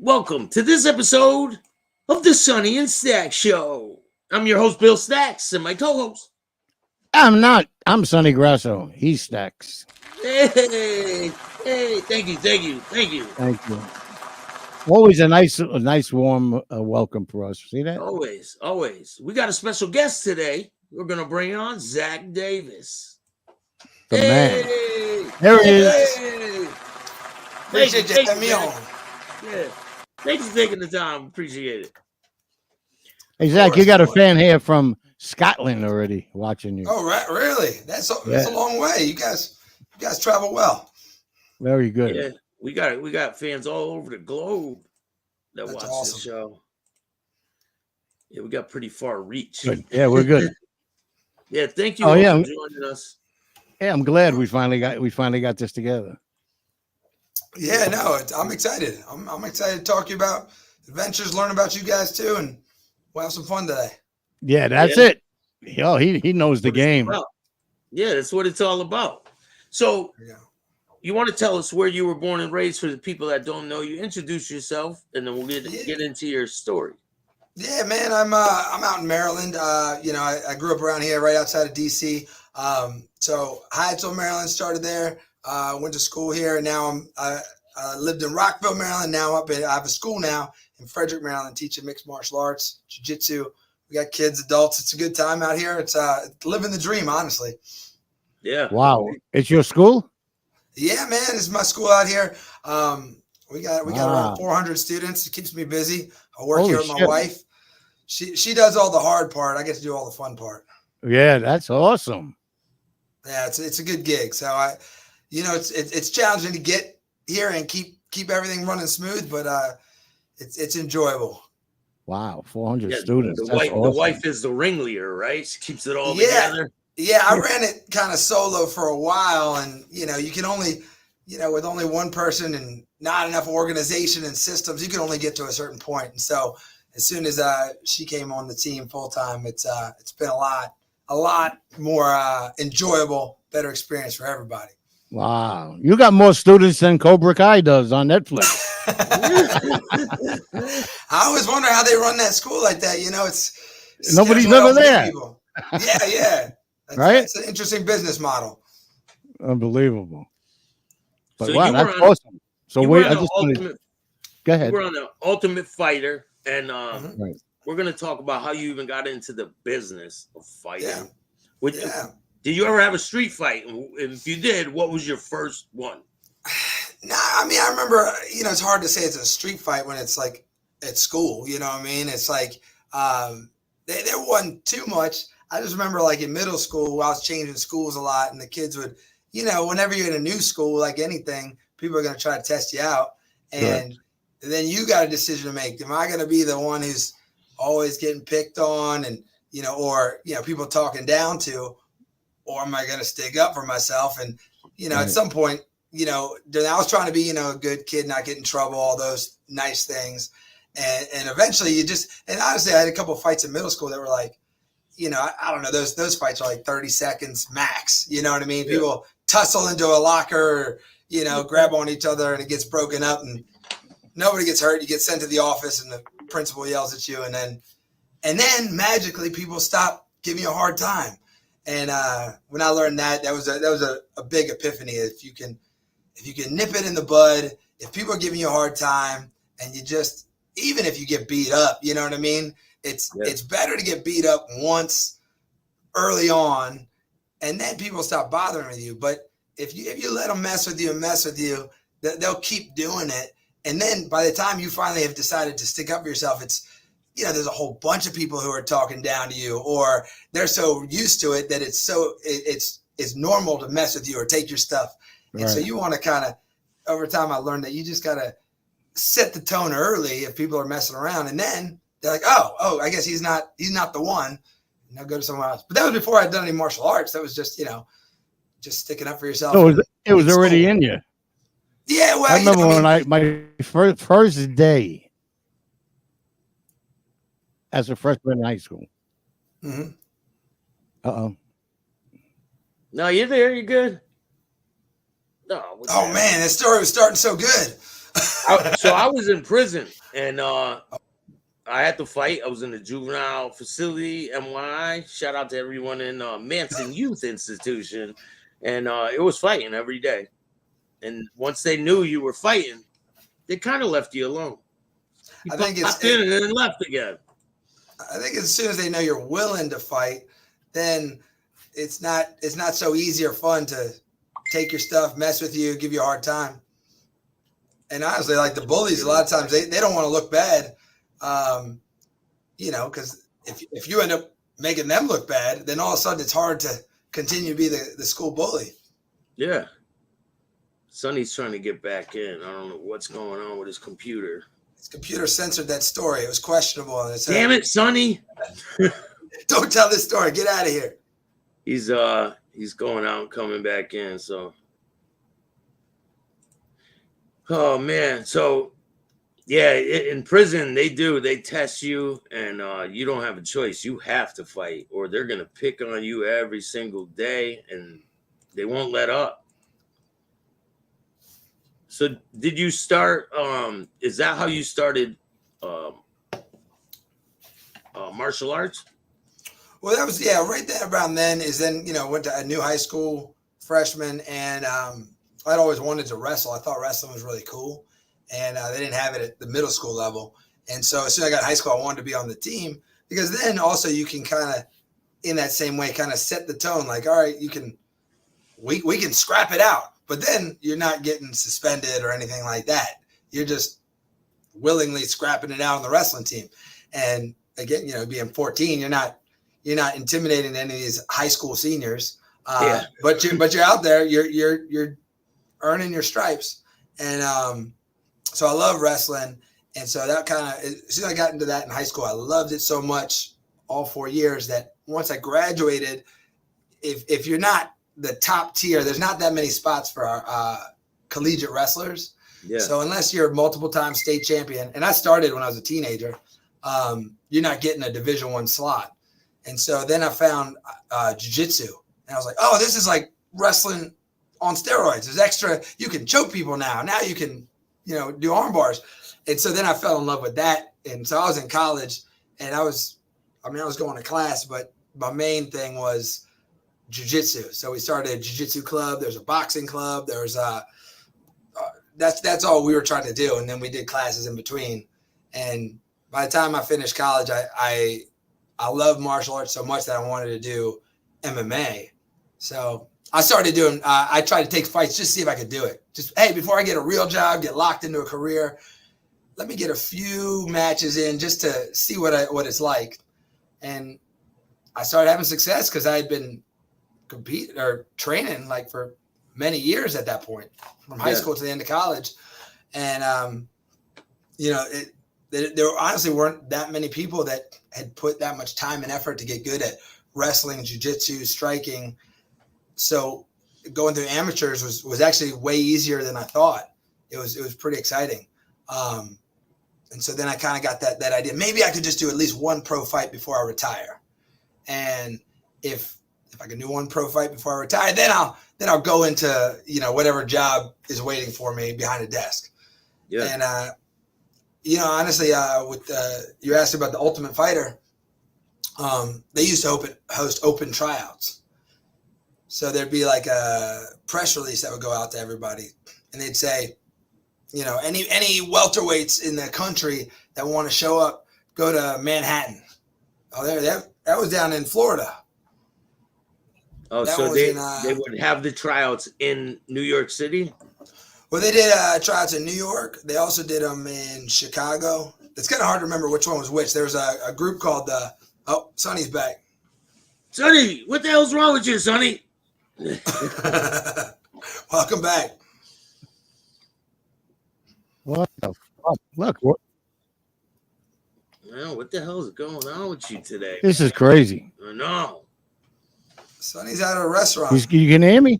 Welcome to this episode of the Sonny and Staxx Show. I'm your host, Bill Staxx, and my co-host. I'm not. I'm Sonny Grasso. He's Staxx. Hey, thank you. Thank you. Always a nice, warm welcome for us. See that? Always. We got a special guest today. We're going to bring on Zack Davis. The man. There he is. Appreciate you having me on. Yeah. Thanks for taking the time. Appreciate it. Hey, Zack, you got a fan here from Scotland already watching you. Oh, right, really? That's a long way. You guys travel well. Very good. Yeah, we got fans all over the globe that watch this show. Yeah, we got pretty far reach. Good. Yeah, we're good. Yeah, thank you for joining us. Yeah, I'm glad we finally got this together. Yeah, no, I'm excited. I'm excited to talk to you about adventures, learn about you guys too, and we'll have some fun today. Yeah, that's it. Yo, he knows the game. Yeah, that's what it's all about. So, you want to tell us where you were born and raised for the people that don't know you? Introduce yourself, and then we'll get into your story. Yeah, man, I'm out in Maryland. I grew up around here, right outside of DC. So Hyattsville, Maryland, started there. Went to school here, and now I lived in Rockville, Maryland. Now I have a school now in Frederick, Maryland, teaching mixed martial arts, jiu-jitsu. We got kids, adults. It's a good time out here. It's living the dream, honestly. Yeah. Wow. It's your school? Yeah, man. It's my school out here. We got around 400 students. It keeps me busy. I work here with my wife. She does all the hard part. I get to do all the fun part. Yeah, that's awesome. Yeah, it's a good gig. So it's challenging to get here and keep everything running smooth, but it's enjoyable. Wow, 400 students. The wife is the ringleader, right? She keeps it all together. Yeah, I ran it kind of solo for a while, and you can only, with only one person and not enough organization and systems, you can only get to a certain point. And so, as soon as she came on the team full time, it's been a lot more enjoyable, better experience for everybody. Wow, you got more students than Cobra Kai does on Netflix. I always wonder how they run that school like that. It's nobody's ever there. People. Yeah. Right? It's an interesting business model. Unbelievable. But so wow, that's awesome. So go ahead. We're on the Ultimate Fighter, and we're going to talk about how you even got into the business of fighting. Yeah. Did you ever have a street fight? And if you did, what was your first one? Nah, I remember, it's hard to say it's a street fight when it's like at school, you know what I mean? It's like there wasn't too much. I just remember like in middle school, I was changing schools a lot, and the kids would, whenever you're in a new school, like anything, people are going to try to test you out. And then you got a decision to make. Am I going to be the one who's always getting picked on and, or people talking down to, or am I going to stick up for myself? And, at some point, I was trying to be, a good kid, not get in trouble, all those nice things. And eventually and honestly, I had a couple of fights in middle school that were like, I don't know, those fights are like 30 seconds max. You know what I mean? Yeah. People tussle into a locker, grab on each other, and it gets broken up and nobody gets hurt. You get sent to the office and the principal yells at you. And then magically people stop giving you a hard time. And when I learned that was a big epiphany. If you can nip it in the bud, if people are giving you a hard time, and even if you get beat up, you know what I mean? It's better to get beat up once early on, and then people stop bothering with you. But if you let them mess with you, they'll keep doing it. And then by the time you finally have decided to stick up for yourself, it's there's a whole bunch of people who are talking down to you, or they're so used to it that it's normal to mess with you or take your stuff. Right. And so you want to kind of, over time, I learned that you just got to set the tone early if people are messing around, and then they're like, oh, I guess he's not the one. Now go to someone else. But that was before I'd done any martial arts. That was just just sticking up for yourself. So it was already in you. Yeah, well, I remember when my first day as a freshman in high school. Mm-hmm. No, you're there. You're good. No. Oh man, that story was starting so good. So I was in prison, and I had to fight. I was in the juvenile facility, MYI. Shout out to everyone in Manson Youth Institution, and it was fighting every day. And once they knew you were fighting, they kind of left you alone. You I think popped in and then left again. I think as soon as they know you're willing to fight, then it's not so easy or fun to take your stuff, mess with you, give you a hard time. And honestly, like the bullies, a lot of times they don't want to look bad, because if you end up making them look bad, then all of a sudden it's hard to continue to be the school bully. Yeah. Sonny's trying to get back in. I don't know what's going on with his computer. His computer censored that story. It was questionable. Damn it, Sonny. Don't tell this story. Get out of here. He's going out and coming back in. So, oh man. So, yeah, in prison they test you, and you don't have a choice. You have to fight, or they're gonna pick on you every single day, and they won't let up. So, did you start? Is that how you started martial arts? Well, that was right there around then. Went to a new high school freshman, and I'd always wanted to wrestle. I thought wrestling was really cool, and they didn't have it at the middle school level. And so as soon as I got high school, I wanted to be on the team, because then also you can kind of, in that same way, kind of set the tone. Like, all right, we can scrap it out, but then you're not getting suspended or anything like that. You're just willingly scrapping it out on the wrestling team. And again, being 14, you're not intimidating any of these high school seniors. But you're out there, you're earning your stripes. And so I love wrestling. And so that kind of, as soon as I got into that in high school, I loved it so much all 4 years that once I graduated, if you're not the top tier, there's not that many spots for our collegiate wrestlers. Yeah. So unless you're a multiple time state champion, and I started when I was a teenager, you're not getting a Division I slot. And so then I found jiu-jitsu, and I was like, oh, this is like wrestling on steroids. There's extra, you can choke people now. Now you can, do arm bars. And so then I fell in love with that. And so I was in college, and I was going to class, but my main thing was jiu-jitsu. So we started a jiu-jitsu club. There's a boxing club. There's that's all we were trying to do. And then we did classes in between. And by the time I finished college, I love martial arts so much that I wanted to do MMA. So I started doing, I tried to take fights just to see if I could do it. Just, hey, before I get a real job, get locked into a career, let me get a few matches in just to see what it's like. And I started having success because I had been competing or training like for many years at that point, from high school to the end of college. And, there honestly weren't that many people that had put that much time and effort to get good at wrestling, jiu-jitsu, striking. So going through amateurs was actually way easier than I thought. It was pretty exciting. And so then I kind of got that idea. Maybe I could just do at least one pro fight before I retire. And if I can do one pro fight before I retire, then I'll go into, whatever job is waiting for me behind a desk. Yeah. And, honestly, you asked about the Ultimate Fighter. They used to host open tryouts. So there'd be like a press release that would go out to everybody, and they'd say, any welterweights in the country that want to show up, go to Manhattan. Oh, that was down in Florida. Oh, that so they would have the tryouts in New York City? Well, they did tryouts in New York. They also did them in Chicago. It's kind of hard to remember which one was which. There was a group called Sonny's back. Sonny, what the hell's wrong with you, Sonny? Welcome back. What the fuck? Look, what? Well, what the hell is going on with you today? This is crazy. I know. Sonny's out of a restaurant. You can hear me?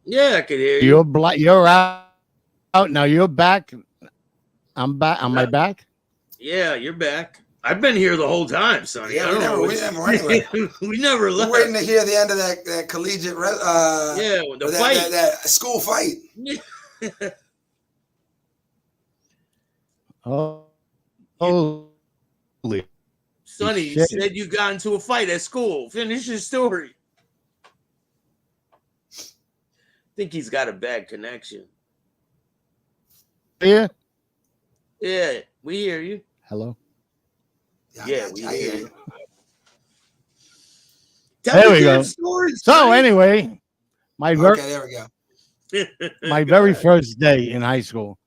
Yeah, I can hear you. You're out now. You're back. I'm back. Am I back? Yeah, you're back. I've been here the whole time, Sonny. Yeah, we never left. We're waiting to hear the end of that collegiate. The fight. That school fight. Oh, holy Sonny, you shit. said you got into a fight at school. Finish your story. Think he's got a bad connection. Yeah. Yeah, we hear you. Hello. Yeah, we hear you. There Tell we the go. damn story. So Sonny. anyway, my there we go. my very first day in high school,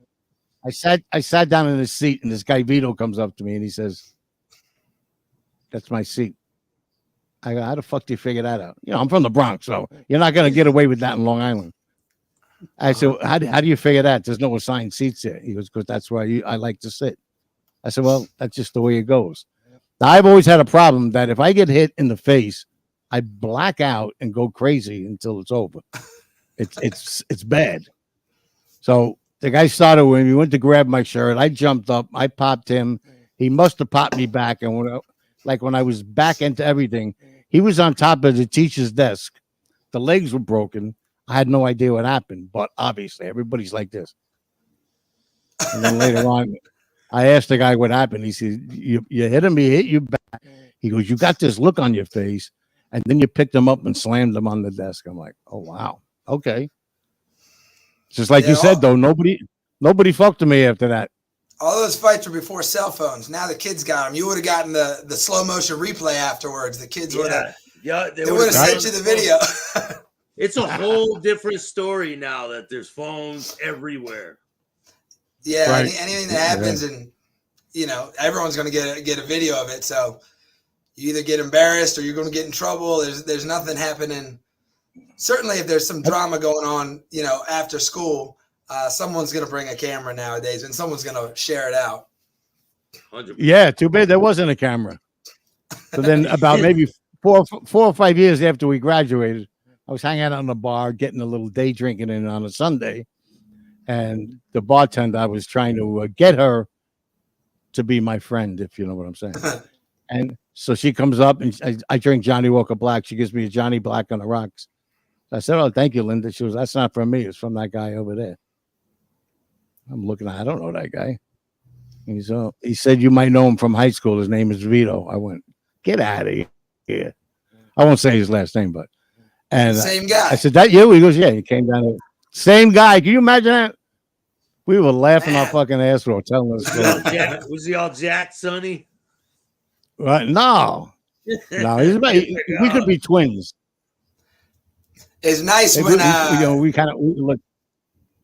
I sat down in the seat, and this guy Vito comes up to me and he says, "That's my seat." I go, "How the fuck do you figure that out?" You know, I'm from the Bronx, so you're not gonna get away with that in Long Island. I said, how do you figure that? There's no assigned seats here. He goes, "Because that's where I like to sit." I said, "Well, that's just the way it goes." Now, I've always had a problem that if I get hit in the face, I black out and go crazy until it's over. It's bad. So the guy started when he went to grab my shirt. I jumped up. I popped him. He must have popped me back. And when I was back into everything, he was on top of the teacher's desk. The legs were broken. I had no idea what happened, but obviously everybody's like this. And then later on, I asked the guy what happened. He said, "You hit him. He hit you back." He goes, "You got this look on your face," and then you picked him up and slammed him on the desk. I'm like, "Oh wow, okay." Just like you said, though, nobody fucked with me after that. All those fights were before cell phones. Now the kids got them. You would have gotten the slow motion replay afterwards. The kids would have. Yeah, they would have sent you the video. It's a whole different story now that there's phones everywhere. Yeah, right. Anything that happens, and everyone's going to get a video of it. So you either get embarrassed or you're going to get in trouble. There's nothing happening. Certainly, if there's some drama going on, after school, someone's going to bring a camera nowadays, and someone's going to share it out. 100%. Yeah, too bad there wasn't a camera. So then, about maybe 4 or 5 years after we graduated, I was hanging out on the bar, getting a little day drinking in on a Sunday, and the bartender, I was trying to get her to be my friend, if you know what I'm saying. And so she comes up, and I drink Johnny Walker Black. She gives me a Johnny Black on the rocks. I said, "Oh, thank you, Linda." She goes, "That's not from me. It's from that guy over there." I'm looking, I don't know that guy. He said, "You might know him from high school. His name is Vito." I went, "Get out of here." I won't say his last name, but. And same guy. I said, "That you?" He goes, "Yeah." He came down there. Same guy. Can you imagine that? We were laughing our fucking ass off telling us. Was he all Jack, Sonny? Right? No. We could be twins. It's nice when we kind of look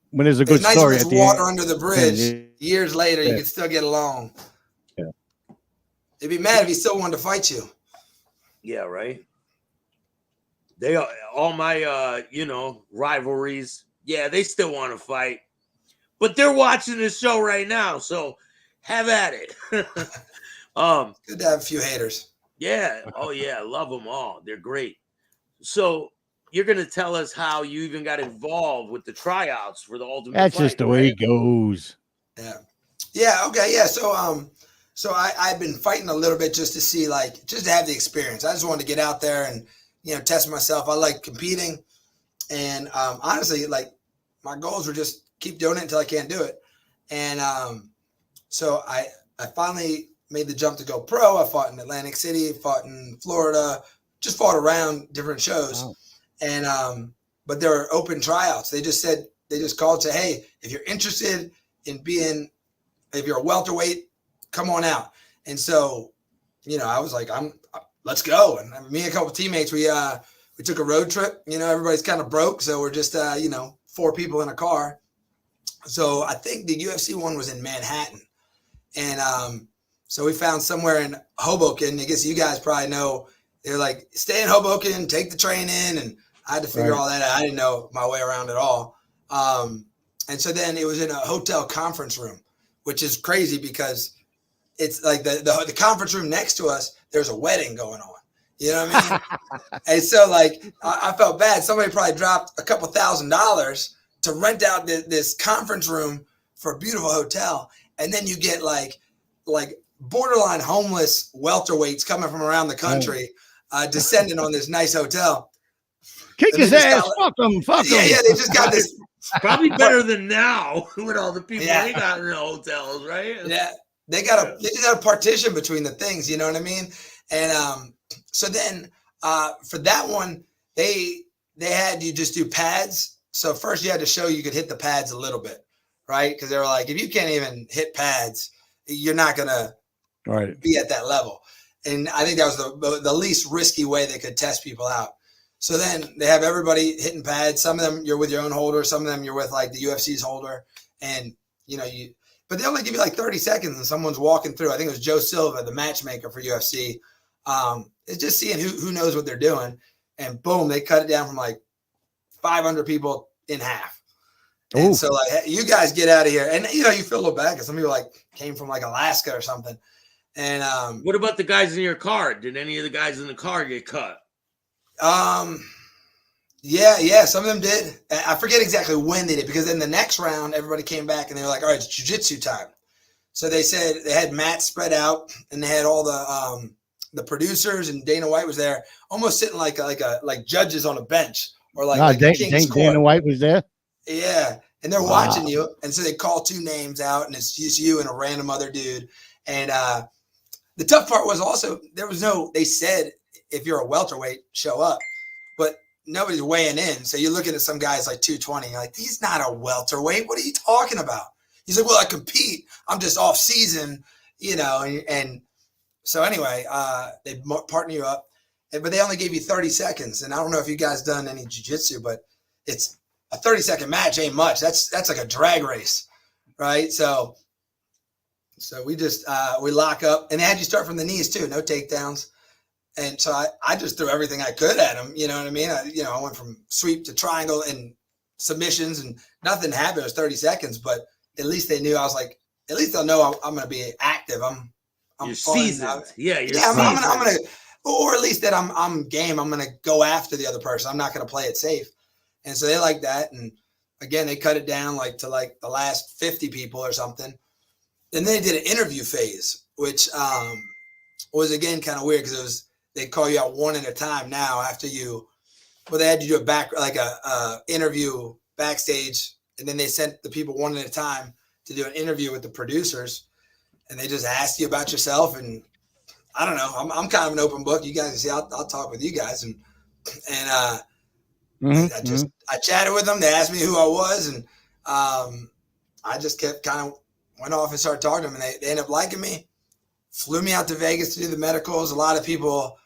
when there's a good nice story when it's at the water end. under the bridge. Years later, you can still get along. Yeah. They'd be mad if he still wanted to fight you. Yeah, right. They all my rivalries. Yeah, they still want to fight, but they're watching this show right now, so have at it. Good to have a few haters. Yeah. Oh yeah, I love them all. They're great. So you're gonna tell us how you even got involved with the tryouts for the Ultimate That's Fight, just the way it goes. Yeah. Okay. Yeah. So I've been fighting a little bit just to see, just to have the experience. I just wanted to get out there and test myself. I like competing, and honestly, my goals were just keep doing it until I can't do it. And so I finally made the jump to go pro. I fought in Atlantic City, fought in Florida, just fought around different shows. Wow. And but there were open tryouts. They just called, said, "Hey, if you're interested in if you're a welterweight, come on out." And so, I was like, let's go. And me and a couple of teammates, we took a road trip. Everybody's kind of broke, so we're just 4 people in a car. So I think the UFC one was in Manhattan, and so we found somewhere in Hoboken. I guess you guys probably know. They're like, stay in Hoboken, take the train in, and I had to figure all that out. I didn't know my way around at all. And so then it was in a hotel conference room, which is crazy because it's like the conference room next to us, there's a wedding going on. You know what I mean? And so I felt bad. Somebody probably dropped a couple $1,000s to rent out this conference room for a beautiful hotel. And then you get like borderline homeless welterweights coming from around the country, descending on this nice hotel. Kick his ass. Fuck them. Yeah. They just got Probably better than now with all the people Yeah. they got in the hotels, right? Yeah, they just got a partition between the things, you know what I mean? And so then for that one, they had you just do pads. So first you had to show you could hit the pads a little bit, right? Because they were like, if you can't even hit pads, you're not gonna be at that level. And I think that was the least risky way they could test people out. So then they have everybody hitting pads. Some of them you're with your own holder. Some of them you're with like the UFC's holder. And, but they only give you like 30 seconds and someone's walking through. I think it was Joe Silva, the matchmaker for UFC. It's just seeing who knows what they're doing. And boom, they cut it down from like 500 people in half. And so like, hey, you guys get out of here. And, you feel a little bad because some people like came from like Alaska or something. And what about the guys in your car? Did any of the guys in the car get cut? Yeah, some of them did. I forget exactly when they did, because in the next round, everybody came back and they were like, all right, it's jiu-jitsu time. So they said they had mats spread out and they had all the producers, and Dana White was there, almost sitting like judges on a bench, or like King's Court. Dana White was there? Yeah. And they're watching you. And so they call two names out and it's just you and a random other dude. And the tough part was also they said, if you're a welterweight, show up, but nobody's weighing in. So you're looking at some guys like 220. You're like, he's not a welterweight. What are you talking about? He's like, well, I compete. I'm just off season, and so anyway, they partner you up, but they only gave you 30 seconds. And I don't know if you guys done any jiu-jitsu, but it's a 30-second match ain't much. That's like a drag race, right? So we just, we lock up, and they had you start from the knees too, no takedowns. And so I just threw everything I could at him. You know what I mean? I went from sweep to triangle and submissions, and nothing happened. It was 30 seconds, but at least they knew. I was like, at least they'll know I'm going to be active. I'm you're fun. seasoned. I'm going to, or at least that I'm game. I'm going to go after the other person. I'm not going to play it safe. And so they like that. And again, they cut it down like to like the last 50 people or something. And then they did an interview phase, which was again kind of weird, because they call you out one at a time now after they had you do a interview backstage, and then they sent the people one at a time to do an interview with the producers, and they just asked you about yourself. And I don't know, I'm kind of an open book. You guys can see, I'll talk with you guys, and I chatted with them. They asked me who I was, and I just kept kind of went off and started talking to them, and they ended up liking me. Flew me out to Vegas to do the medicals. A lot of people,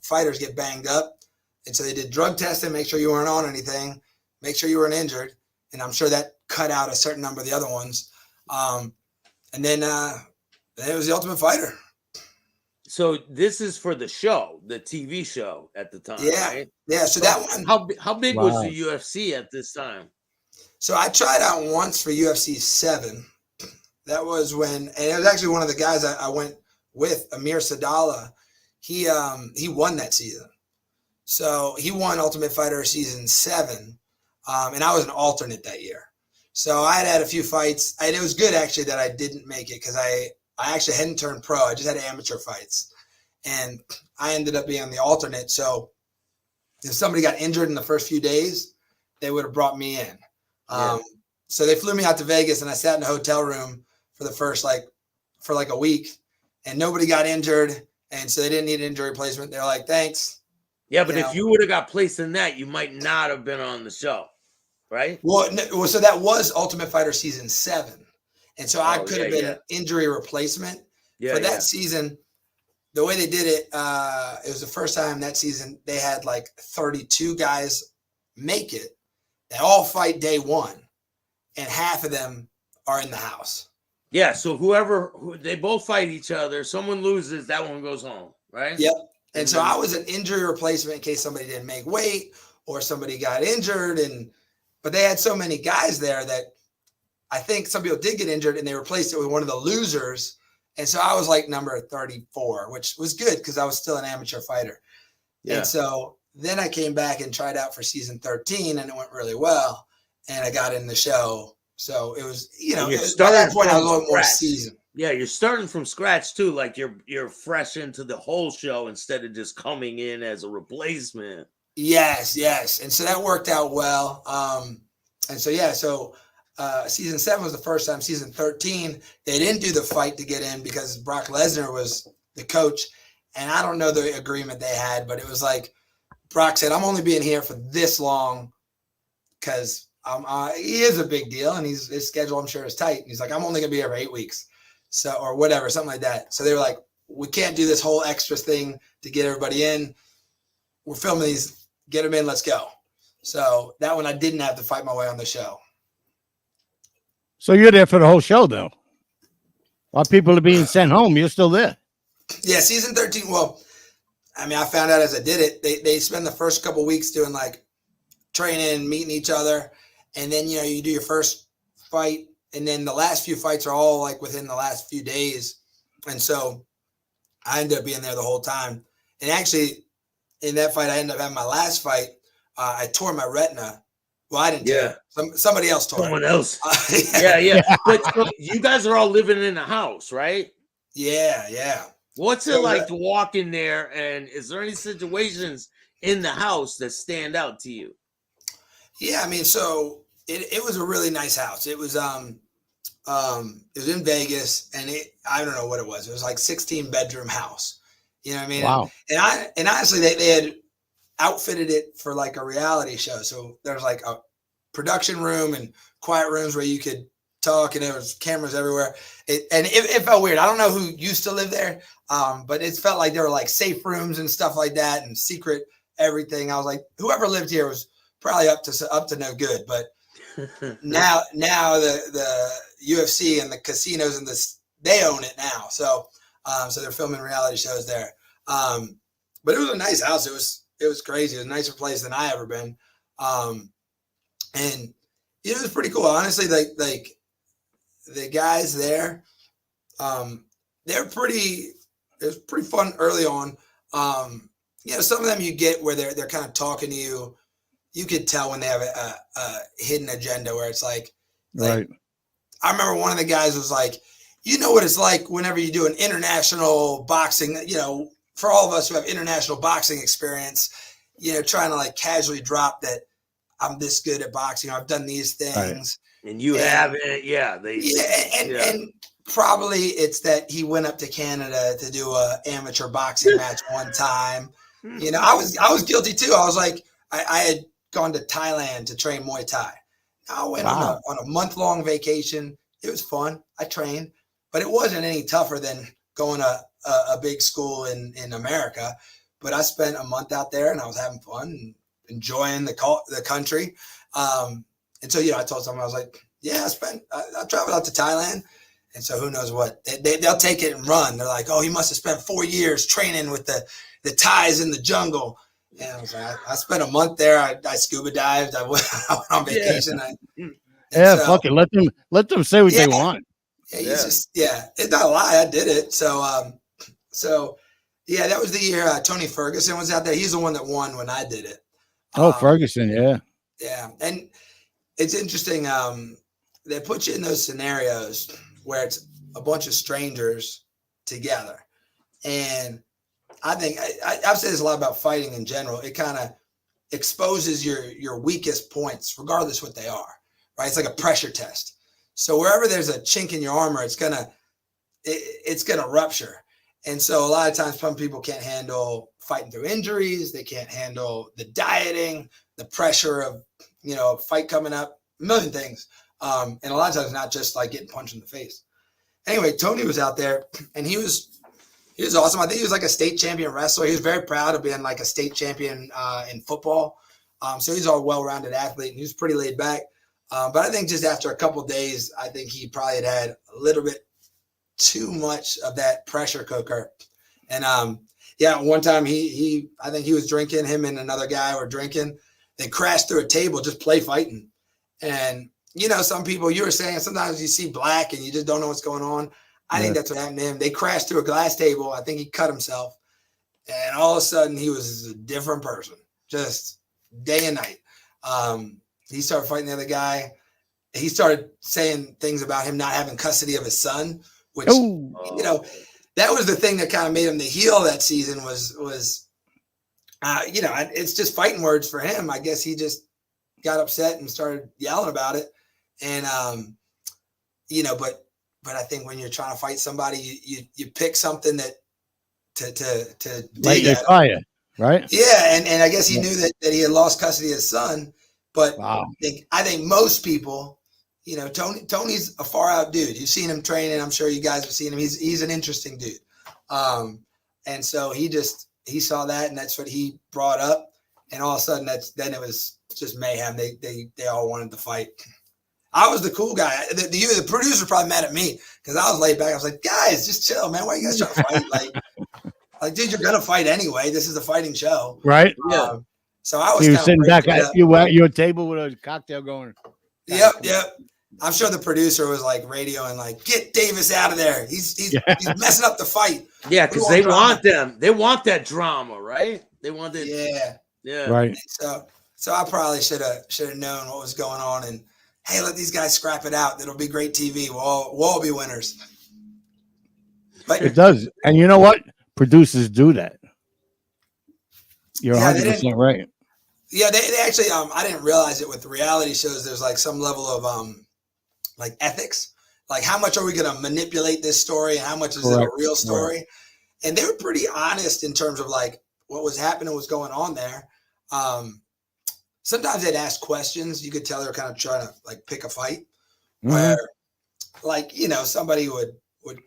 fighters get banged up. And so they did drug testing, make sure you weren't on anything, make sure you weren't injured. And I'm sure that cut out a certain number of the other ones. And then it was The Ultimate Fighter. So this is for the show, the TV show at the time, right? Yeah. So that one. How big was the UFC at this time? So I tried out once for UFC 7. That was when, and it was actually one of the guys I went with, Amir Sadala. He won that season. So he won Ultimate Fighter season 7. And I was an alternate that year. So I had a few fights. And it was good actually that I didn't make it, because I actually hadn't turned pro. I just had amateur fights. And I ended up being the alternate. So if somebody got injured in the first few days, they would have brought me in. So they flew me out to Vegas, and I sat in a hotel room for the first for a week, and nobody got injured. And so they didn't need an injury replacement. They're like, thanks. Yeah, but if you would have got placed in that, you might not have been on the show, right? Well, so that was Ultimate Fighter season 7. And so I could have been an injury replacement for that season. The way they did it, it was the first time that season they had like 32 guys make it. They all fight day one, and half of them are in the house. Yeah, so they both fight each other. Someone loses, that one goes home, right? Yep. And so I was an injury replacement in case somebody didn't make weight or somebody got injured. But they had so many guys there that I think some people did get injured, and they replaced it with one of the losers. And so I was like number 34, which was good because I was still an amateur fighter. Yeah. And so then I came back and tried out for season 13, and it went really well. And I got in the show. So it was, by that point, I was a little more seasoned. Yeah, you're starting from scratch too. Like you're fresh into the whole show instead of just coming in as a replacement. Yes. And so that worked out well. And so, yeah, so season 7 was the first time. Season 13, they didn't do the fight to get in because Brock Lesnar was the coach. And I don't know the agreement they had, but it was like Brock said, I'm only being here for this long because he is a big deal and his schedule, I'm sure, is tight. And he's like, I'm only going to be here for 8 weeks. So, or whatever, something like that. So they were like, we can't do this whole extra thing to get everybody in. We're filming these, get them in, let's go. So that one I didn't have to fight my way on the show. So you're there for the whole show, though. While people are being sent home, you're still there. Yeah, season 13. Well, I mean, I found out as I did it. They spend the first couple of weeks doing like training, meeting each other, and then you do your first fight, and then the last few fights are all like within the last few days. And so I ended up being there the whole time. And actually, in that fight, I ended up having my last fight. I tore my retina. Well, I didn't. Yeah. Somebody else tore Someone it. else. Yeah. But you guys are all living in a house, right? Yeah. What's it like to walk in there? And is there any situations in the house that stand out to you? Yeah, I mean, so it was a really nice house. It was in Vegas, and I don't know what it was. It was like 16-bedroom house. You know what I mean? Wow. And honestly, they had outfitted it for like a reality show. So there's like a production room and quiet rooms where you could talk, and there was cameras everywhere. It felt weird. I don't know who used to live there, but it felt like there were like safe rooms and stuff like that, and secret everything. I was like, whoever lived here was probably up to no good. But now the UFC and the casinos and they own it now. So they're filming reality shows there. But it was a nice house. It was crazy. It was a nicer place than I ever been. And it was pretty cool. Honestly, like the guys there, it was pretty fun early on. Some of them you get where they're kind of talking to you. You could tell when they have a hidden agenda where it's like, right. I remember one of the guys was like, you know what it's like whenever you do an international boxing, for all of us who have international boxing experience, trying to like casually drop that I'm this good at boxing. I've done these things. Right. And you haven't. Yeah. And probably it's that he went up to Canada to do a amateur boxing match one time. I was guilty too. I was like, I had gone to Thailand to train Muay Thai. I went on a month-long vacation. It was fun. I trained, but it wasn't any tougher than going to a big school in America. But I spent a month out there, and I was having fun and enjoying the country. And so, I told someone, I was like, yeah, I traveled out to Thailand. And so who knows what they'll take it and run. They're like, oh, he must have spent 4 years training with the Thais in the jungle. And I was like, I spent a month there. I scuba dived. I went on vacation. Fuck it. Let them say what they want. Yeah, it's not a lie. I did it. So yeah, that was the year Tony Ferguson was out there. He's the one that won when I did it. Ferguson, yeah. Yeah, and it's interesting. They put you in those scenarios where it's a bunch of strangers together, and I think I've said this a lot about fighting in general. It kind of exposes your weakest points, regardless what they are. Right? It's like a pressure test. So wherever there's a chink in your armor, it's gonna rupture. And so a lot of times some people can't handle fighting through injuries. They can't handle the dieting, the pressure of, a fight coming up, a million things. And a lot of times not just like getting punched in the face. Anyway, Tony was out there and he was awesome. I think he was like a state champion wrestler. He was very proud of being like a state champion in football. So he's a well-rounded athlete and he was pretty laid back. But I think just after a couple of days, I think he probably had a little bit too much of that pressure cooker. And one time I think he was drinking, him and another guy were drinking. They crashed through a table, just play fighting. And, some people, you were saying sometimes you see black and you just don't know what's going on. I think that's what happened to him. They crashed through a glass table. I think he cut himself. And all of a sudden he was a different person, just day and night. He started fighting the other guy. He started saying things about him not having custody of his son, which, that was the thing that kind of made him the heel that season was it's just fighting words for him. I guess he just got upset and started yelling about it. And you know, but I think when you're trying to fight somebody, you pick something that to Light dig your at. fire, right? Yeah, and I guess he knew that he had lost custody of his son. But Wow. I think most people, you know, Tony's a far out dude. You've seen him training. I'm sure you guys have seen him. He's an interesting dude. And so he saw that, and that's what he brought up. And all of a sudden, then it was just mayhem. They all wanted to fight. I was the cool guy. The producer probably mad at me because I was laid back. I was like, guys, just chill, man. Why are you guys trying to fight? Like, dude, you're gonna fight anyway. This is a fighting show, right? Yeah. So I was you sitting back at your table with a cocktail going. Yep. I'm sure the producer was like radioing, like, get Davis out of there. He's messing up the fight. Yeah, because they want them. They want that drama, right? They want it. Yeah. Right. So I probably should have known what was going on. And hey, let these guys scrap it out. It'll be great TV. We'll all be winners. But it does, and you know what? Producers do that. You're 100% right. Yeah, they actually. I didn't realize it with the reality shows. There's like some level of like ethics. Like, how much are we going to manipulate this story, and how much is it a real story? Right. And they were pretty honest in terms of like what was happening, what's going on there. Sometimes they'd ask questions. You could tell they were kind of trying to like pick a fight, where like, you know, somebody would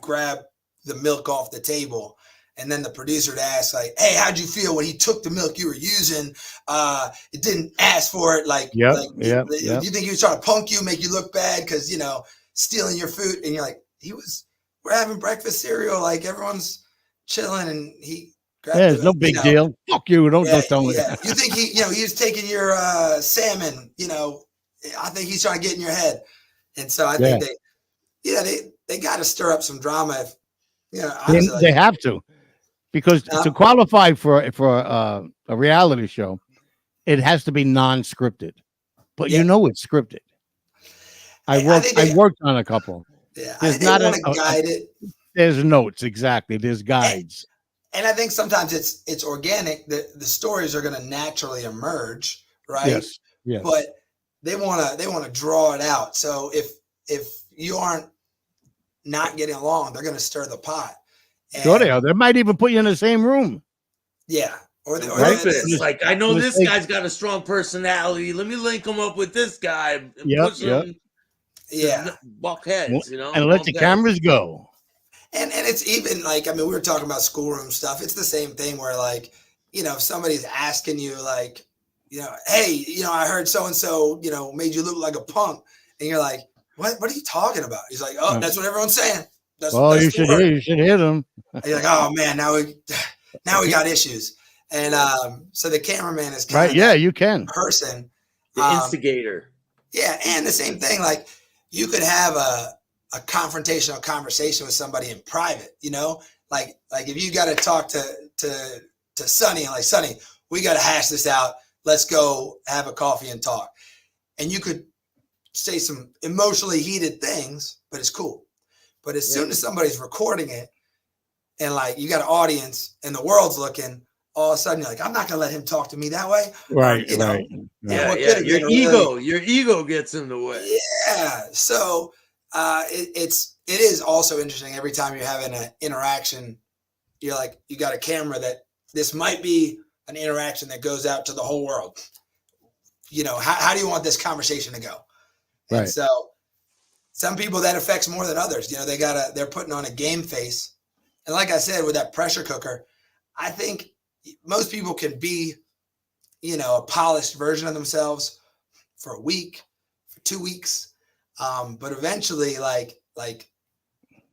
grab the milk off the table, and then the producer would ask like, hey, how'd you feel when he took the milk you were using? It didn't ask for it. Like, you think he was trying to punk you, make you look bad because, you know, stealing your food? And you're like, we're having breakfast cereal, like everyone's chilling, and he grabbed it's no big deal. Fuck you, don't tell me. Yeah. You think he was taking your salmon, you know, I think he's trying to get in your head. And so I think they got to stir up some drama. If, you know, honestly, they have to, because to qualify for a reality show, it has to be non-scripted. But you know it's scripted. I worked on a couple. Yeah, there's not want to guide it. There's notes, exactly. There's guides. And I think sometimes it's organic. The stories are going to naturally emerge, right? Yes. But they want to draw it out. So if you aren't not getting along, they're going to stir the pot. And, sure they are. They might even put you in the same room. Yeah. Or like, I know this guy's got a strong personality. Let me link him up with this guy. Buck heads, you know, and let the cameras go. And it's even like, I mean, we were talking about schoolroom stuff. It's the same thing where, like, you know, if somebody's asking you, like, you know, hey, you know, I heard so-and-so, you know, made you look like a punk. And you're like, what are you talking about? He's like, oh, that's what everyone's saying. That's you should hear them. And you're like, oh man, now we got issues. And so the cameraman is kind of you can person. The instigator. Yeah, and the same thing, like, you could have a confrontational conversation with somebody in private, you know, like if you got to talk to Sonny and like, Sonny, we got to hash this out. Let's go have a coffee and talk. And you could say some emotionally heated things, but it's cool. But as soon as somebody's recording it and like you got an audience and the world's looking, all of a sudden you're like, I'm not going to let him talk to me that way. Right. You know? Right. Yeah. Your ego gets in the way. Yeah. So, it is also interesting every time you're having an interaction. You're like, you got a camera that this might be an interaction that goes out to the whole world. You know, how do you want this conversation to go? Right. And so some people that affects more than others. You know, they're putting on a game face. And like I said, with that pressure cooker, I think most people can be, you know, a polished version of themselves for a week, for 2 weeks. But eventually, like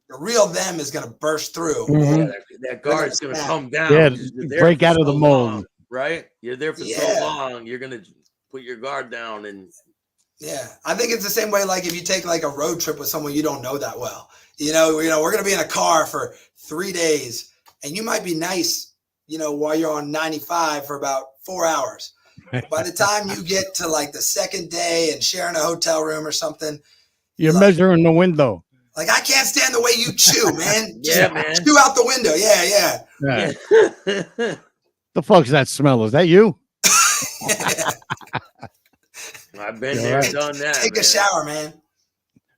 the real them is going to burst through. Yeah, that guard's going to come down. Yeah, break out of the mold. Long, right? You're there for so long. You're going to put your guard down. And yeah, I think it's the same way. Like if you take like a road trip with someone you don't know that well, you know, we're going to be in a car for 3 days, and you might be nice, you know, while you're on 95 for about 4 hours. By the time you get to like the second day and sharing a hotel room or something, you're like, measuring the window. Like, I can't stand the way you chew, man. Man. Chew out the window. Yeah. The fuck's that smell? Is that you? I've been You're there, right. done that. Take man. a shower, man.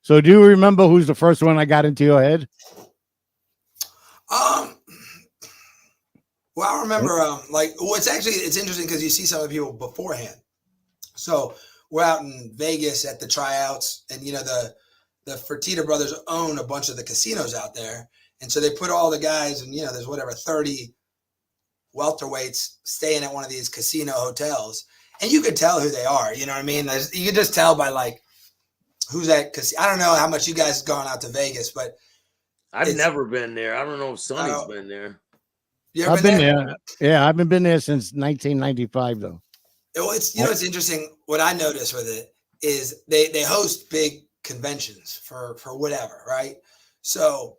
So do you remember who's the first one I got into your head? Well, I remember, it's interesting because you see some of the people beforehand. So we're out in Vegas at the tryouts, and the Fertitta brothers own a bunch of the casinos out there, and so they put all the guys, and there's 30 welterweights staying at one of these casino hotels, and you could tell who they are. You know what I mean? You could just tell by like who's at. Because I don't know how much you guys have gone out to Vegas, but I've never been there. I don't know if Sonny's been there. You ever I've been there. Yeah, I haven't been there since 1995 though. Well, it's interesting. What I notice with it is they host big conventions for whatever, right? So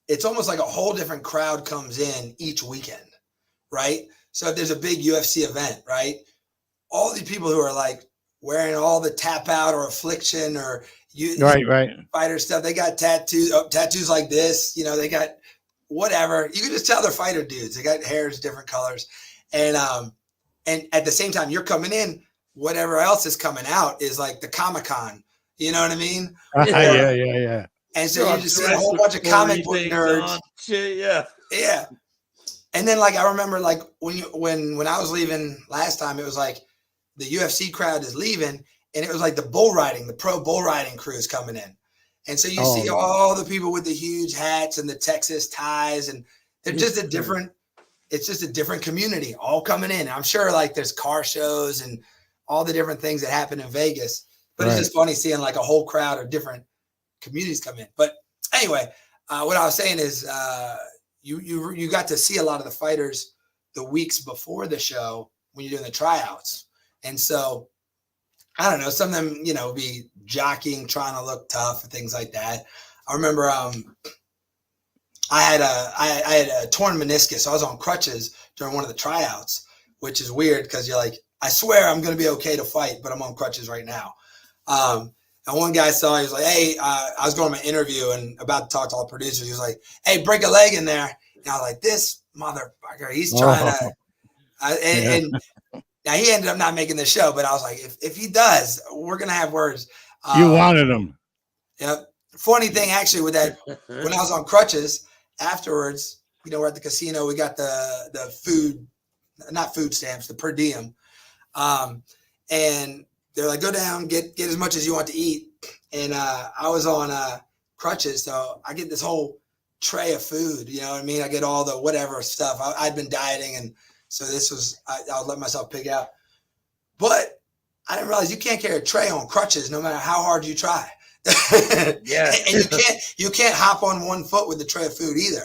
it's almost like a whole different crowd comes in each weekend, right? So if there's a big UFC event, right, all these people who are like wearing all the tap out or affliction or right fighter stuff, they got tattoos like this, they got whatever. You can just tell they're fighter dudes. They got hairs different colors, and at the same time you're coming in, whatever else is coming out is like the Comic-Con. You know what I mean? Yeah. And so you just see a whole bunch of comic book nerds. Shit, yeah. Yeah. And then like I remember like when I was leaving last time, it was like the UFC crowd is leaving, and it was like the pro bull riding crew is coming in. And so you see all the people with the huge hats and the Texas ties, and they're just it's just a different community all coming in. I'm sure like there's car shows and all the different things that happen in Vegas, but It's just funny seeing like a whole crowd of different communities come in. But anyway, what I was saying is you got to see a lot of the fighters the weeks before the show when you're doing the tryouts. And so I don't know, some of them, be jockeying, trying to look tough and things like that. I remember I had a torn meniscus. So I was on crutches during one of the tryouts, which is weird because you're like, I swear I'm going to be okay to fight, but I'm on crutches right now. And one guy he was like, hey, I was going to my interview and about to talk to all the producers. He was like, hey, break a leg in there. And I was like, this motherfucker, he's trying to. And now he ended up not making the show, but I was like, if he does, we're going to have words. You wanted him. Yeah. Funny thing, actually, with that, when I was on crutches afterwards, we're at the casino, we got the food, not food stamps, the per diem. And they're like, go down, get as much as you want to eat. And I was on crutches, so I get this whole tray of food. You know what I mean? I get all the whatever stuff. I'd been dieting, and so this was I'll let myself pig out. But I didn't realize you can't carry a tray on crutches no matter how hard you try. Yeah, and you can't hop on one foot with the tray of food either.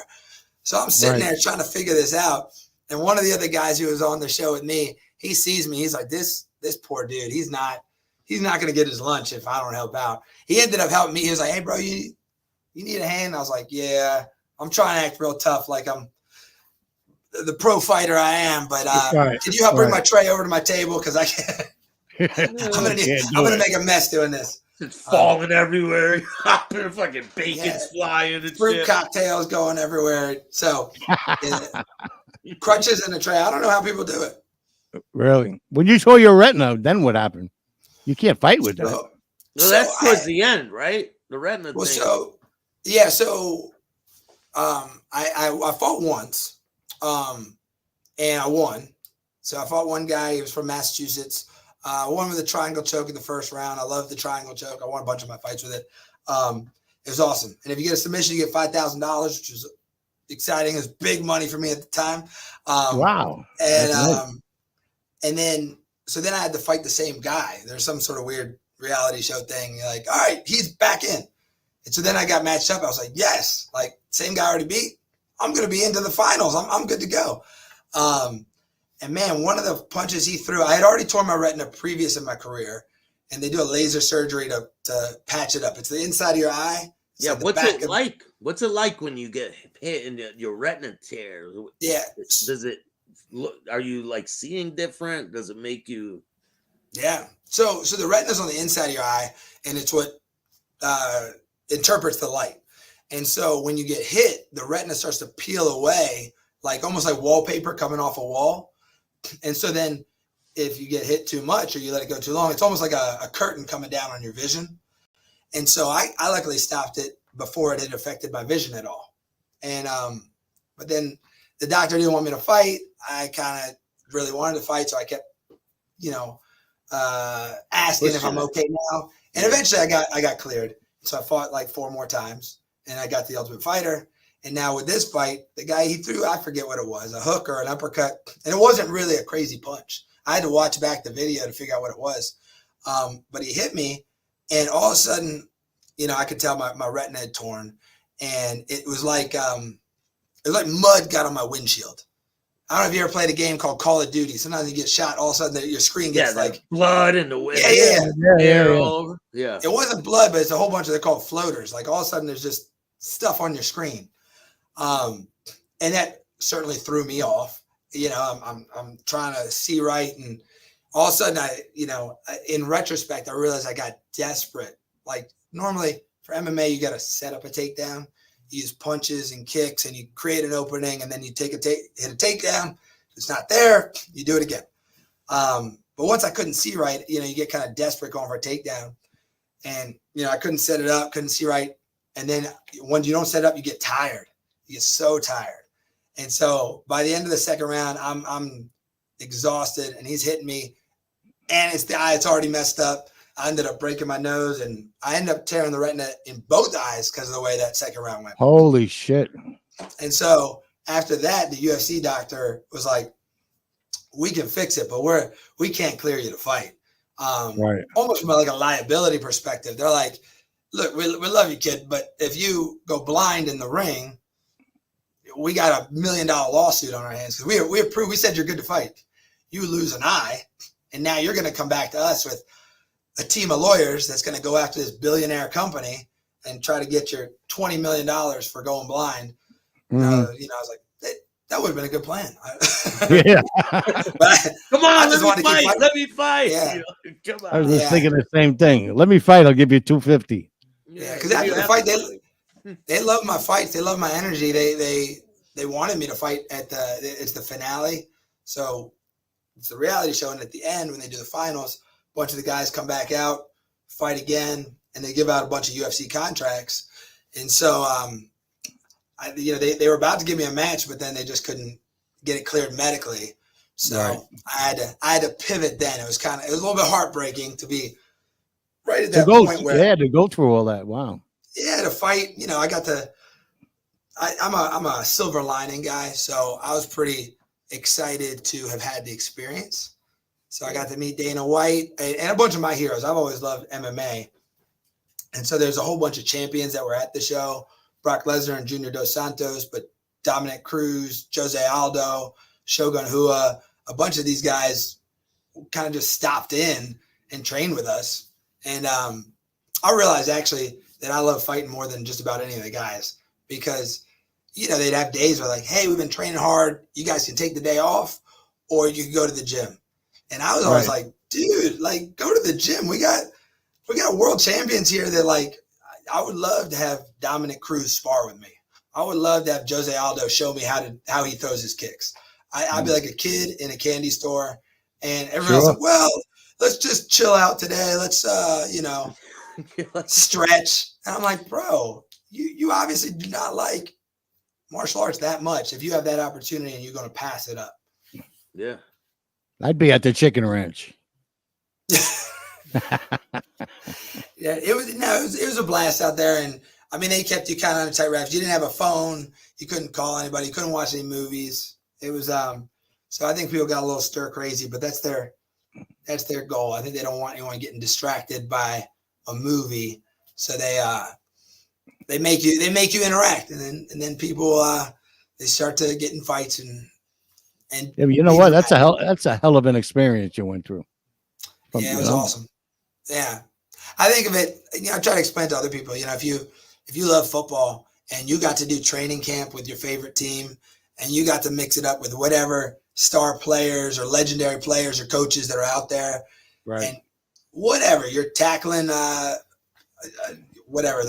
So I'm sitting there trying to figure this out. And one of the other guys who was on the show with me, he sees me. He's like, this poor dude. He's not going to get his lunch if I don't help out. He ended up helping me. He was like, hey, bro, you need a hand? I was like, yeah, I'm trying to act real tough like I'm the pro fighter I am. But can you help bring my tray over to my table? Because I can't. I'm gonna make a mess doing this. It's falling everywhere. Fucking bacon's flying and fruit cocktails going everywhere. So crutches in a tray. I don't know how people do it. Really? When you tore your retina, then what happened? You can't fight with that. No, that's towards the end, right? The retina thing. So I fought once, and I won. So I fought one guy. He was from Massachusetts. I won with a triangle choke in the first round. I love the triangle choke. I won a bunch of my fights with it. It was awesome. And if you get a submission, you get $5,000, which was exciting. It was big money for me at the time. Wow. And then I had to fight the same guy. There's some sort of weird reality show thing. You're like, all right, he's back in. And so then I got matched up. I was like, yes, like same guy already beat. I'm going to be into the finals. I'm good to go. And man, one of the punches he threw, I had already torn my retina previous in my career, and they do a laser surgery to patch it up. It's the inside of your eye. Yeah, like what's it like? What's it like when you get hit and your retina tear? Yeah. Does it look? Are you like seeing different? Does it make you? Yeah. So the retina's on the inside of your eye, and it's what interprets the light. And so when you get hit, the retina starts to peel away, like almost like wallpaper coming off a wall. And so then if you get hit too much or you let it go too long, it's almost like a curtain coming down on your vision. And so I luckily stopped it before it had affected my vision at all. And but then the doctor didn't want me to fight. I kind of really wanted to fight, so I kept, asking if I'm okay now. And eventually I got cleared. So I fought like 4 more times, and I got the Ultimate Fighter. And now with this fight, the guy, he threw, I forget what it was, a hook or an uppercut. And it wasn't really a crazy punch. I had to watch back the video to figure out what it was. But he hit me, and all of a sudden, I could tell my retina had torn. And it was like mud got on my windshield. I don't know if you ever played a game called Call of Duty. Sometimes you get shot, all of a sudden your screen gets like blood in the wind. Yeah. It wasn't blood, but it's a whole bunch of, they're called floaters. Like all of a sudden there's just stuff on your screen. And that certainly threw me off. I'm trying to see right. And all of a sudden in retrospect, I realized I got desperate. Like normally for MMA, you got to set up a takedown. You use punches and kicks, and you create an opening, and then you hit a takedown. If it's not there, you do it again. But once I couldn't see right, you get kind of desperate going for a takedown. And, I couldn't set it up, couldn't see right. And then when you don't set it up, you get tired. You get so tired. And so by the end of the second round, I'm exhausted, and he's hitting me. And it's the eye, it's already messed up. I ended up breaking my nose, and I ended up tearing the retina in both eyes because of the way that second round went. Holy shit. And so after that, the UFC doctor was like, we can fix it, but we can't clear you to fight. Right. Almost from like a liability perspective. They're like, look, we love you, kid, but if you go blind in the ring, we got $1 million lawsuit on our hands because we approved. We said you're good to fight. You lose an eye, and now you're going to come back to us with a team of lawyers that's going to go after this billionaire company and try to get your $20 million for going blind. Mm-hmm. I was like, that would have been a good plan. Yeah. But come on, let me fight. Yeah. Come on. I was just thinking the same thing. Let me fight. I'll give you $250. Yeah, because after the fight, they love my fights. They love my energy. They wanted me to fight it's the finale. So it's the reality show. And at the end, when they do the finals, a bunch of the guys come back out, fight again, and they give out a bunch of UFC contracts. And so, they were about to give me a match, but then they just couldn't get it cleared medically. So right. I had to pivot then. It was a little bit heartbreaking to be right at that point where to go through all that. Wow. Yeah, to fight. I got I'm a silver lining guy, so I was pretty excited to have had the experience. So I got to meet Dana White and a bunch of my heroes. I've always loved MMA. And so there's a whole bunch of champions that were at the show. Brock Lesnar and Junior Dos Santos, but Dominic Cruz, Jose Aldo, Shogun Rua, a bunch of these guys kind of just stopped in and trained with us. And I realized actually that I love fighting more than just about any of the guys because, they'd have days where like, hey, we've been training hard. You guys can take the day off or you can go to the gym. And I was always like, dude, like go to the gym. We got world champions here that like, I would love to have Dominic Cruz spar with me. I would love to have Jose Aldo show me how he throws his kicks. I'd be like a kid in a candy store and everyone's like, well, let's just chill out today. Let's, stretch. And I'm like, bro, you obviously do not like martial arts that much. If you have that opportunity and you're going to pass it up. Yeah. I'd be at the chicken ranch. Yeah, it was a blast out there. And I mean, they kept you kind of on tight wraps. You didn't have a phone. You couldn't call anybody. You couldn't watch any movies. It was, so I think people got a little stir crazy, but that's their goal. I think they don't want anyone getting distracted by a movie. So they make you interact, and then people they start to get in fights and yeah, you know what? That's a hell of an experience you went through. Yeah, it was awesome. Yeah, I think of it. I try to explain to other people. If you love football and you got to do training camp with your favorite team, and you got to mix it up with whatever star players or legendary players or coaches that are out there, right? And whatever you're tackling, whoever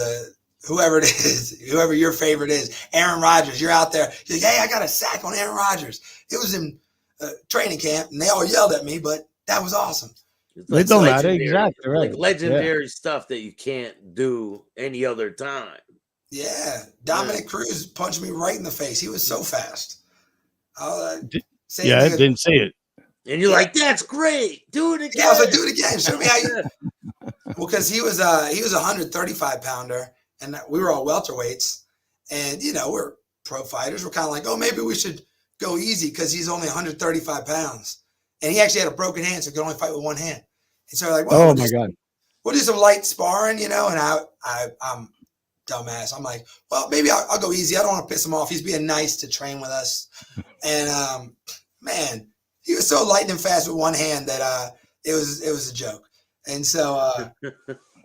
it is, whoever your favorite is, Aaron Rodgers, you're out there. You're like, hey, I got a sack on Aaron Rodgers. It was in training camp, and they all yelled at me, but That was awesome. It's It don't matter, exactly, right. Like legendary stuff that you can't do any other time. Yeah, Dominic Cruz punched me right in the face. He was so fast. Yeah, I didn't see it. And you're like, that's great. Do it again. Yeah, I was like, do it again. Show me how you. Well, because he was a 135 pounder, and we were all welterweights, and you know we're pro fighters. We're kind of like, oh, maybe we should go easy because he's only 135 pounds, and he actually had a broken hand, so he could only fight with one hand. And so like, well, my God, we'll do some light sparring, you know. And I'm dumbass. I'm like, well, maybe I'll go easy. I don't want to piss him off. He's being nice to train with us, and man, he was so lightning fast with one hand that it was a joke. And so,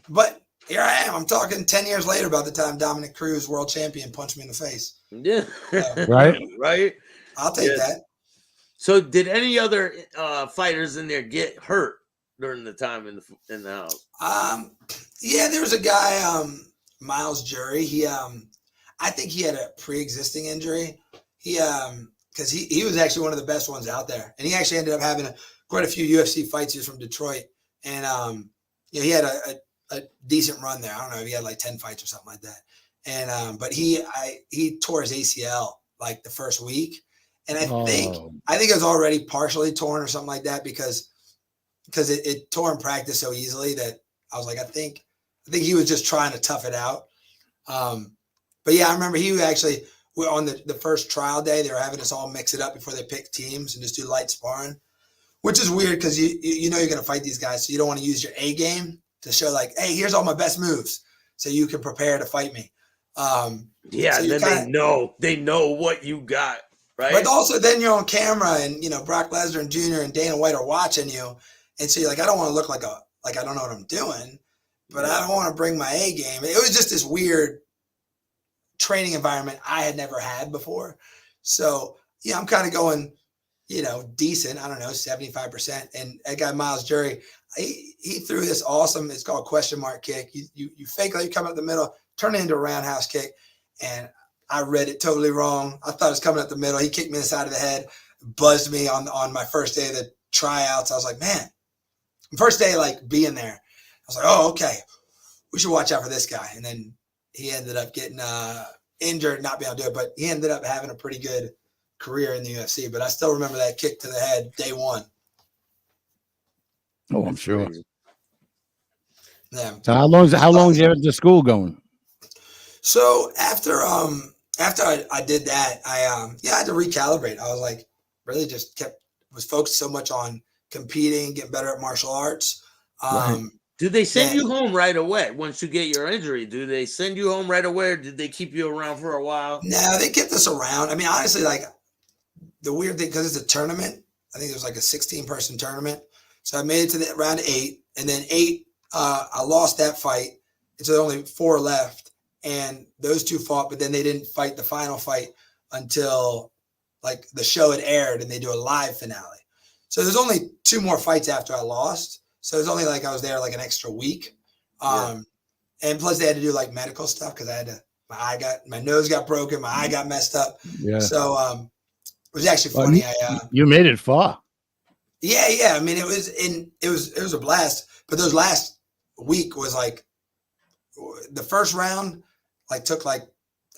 but here I am. I'm talking 10 years later about the time Dominic Cruz, world champion, punched me in the face. Yeah, so, right. I'll take that. So, did any other fighters in there get hurt during the time in the house? Yeah, there was a guy, Miles Jury. He, I think he had a pre-existing injury. He, because he was actually one of the best ones out there, and he actually ended up having quite a few UFC fights. He was from Detroit, and you know, he had a decent run there. I don't know if he had like 10 fights or something like that. And but he tore his ACL like the first week, and I think it was already partially torn or something like that because it tore in practice so easily that I was like, I think he was just trying to tough it out. But yeah, I remember he actually on the first trial day they were having us all mix it up before they pick teams and just do light sparring, which is weird because you know you're gonna fight these guys, so you don't want to use your A game to show like, hey, here's all my best moves, so you can prepare to fight me. Yeah, so then they know what you got, right? But also then you're on camera, and you know Brock Lesnar and Jr. and Dana White are watching you, and so you're like, I don't want to look like I don't know what I'm doing, but I don't want to bring my A game. It was just this weird training environment I had never had before. So yeah, I'm kind of going, you know, decent. I don't know, 75%. And that guy Miles Jury, he threw this awesome. It's called question mark kick. You fake like you come up the middle, turn it into a roundhouse kick, and I read it totally wrong. I thought it was coming up the middle. He kicked me in the side of the head, buzzed me on my first day of the tryouts. I was like, man, first day like being there, I was like, oh, okay, we should watch out for this guy. And then he ended up getting injured, not being able to do it, but he ended up having a pretty good career in the UFC. But I still remember that kick to the head day one. Oh, I'm sure. Yeah. So how long you at the school going? So after I did that, I had to recalibrate. I was like, really just was focused so much on competing, getting better at martial arts. Right. Do they send you home right away once you get your injury? Do they send you home right away, or did they keep you around for a while? No, they kept us around. I mean, honestly, like the weird thing, because it's a tournament, I think it was like a 16-person tournament. So I made it to the round 8, and then 8, I lost that fight. And so there were only 4 left, and those 2 fought, but then they didn't fight the final fight until like the show had aired and they do a live finale. So there's only 2 more fights after I lost. So it was only like I was there like an extra week. And plus they had to do like medical stuff because I had to, my nose got broken, my eye got messed up. Yeah. So it was actually funny. You made it far. Yeah. I mean, it was a blast. But those last week was like the first round like took like,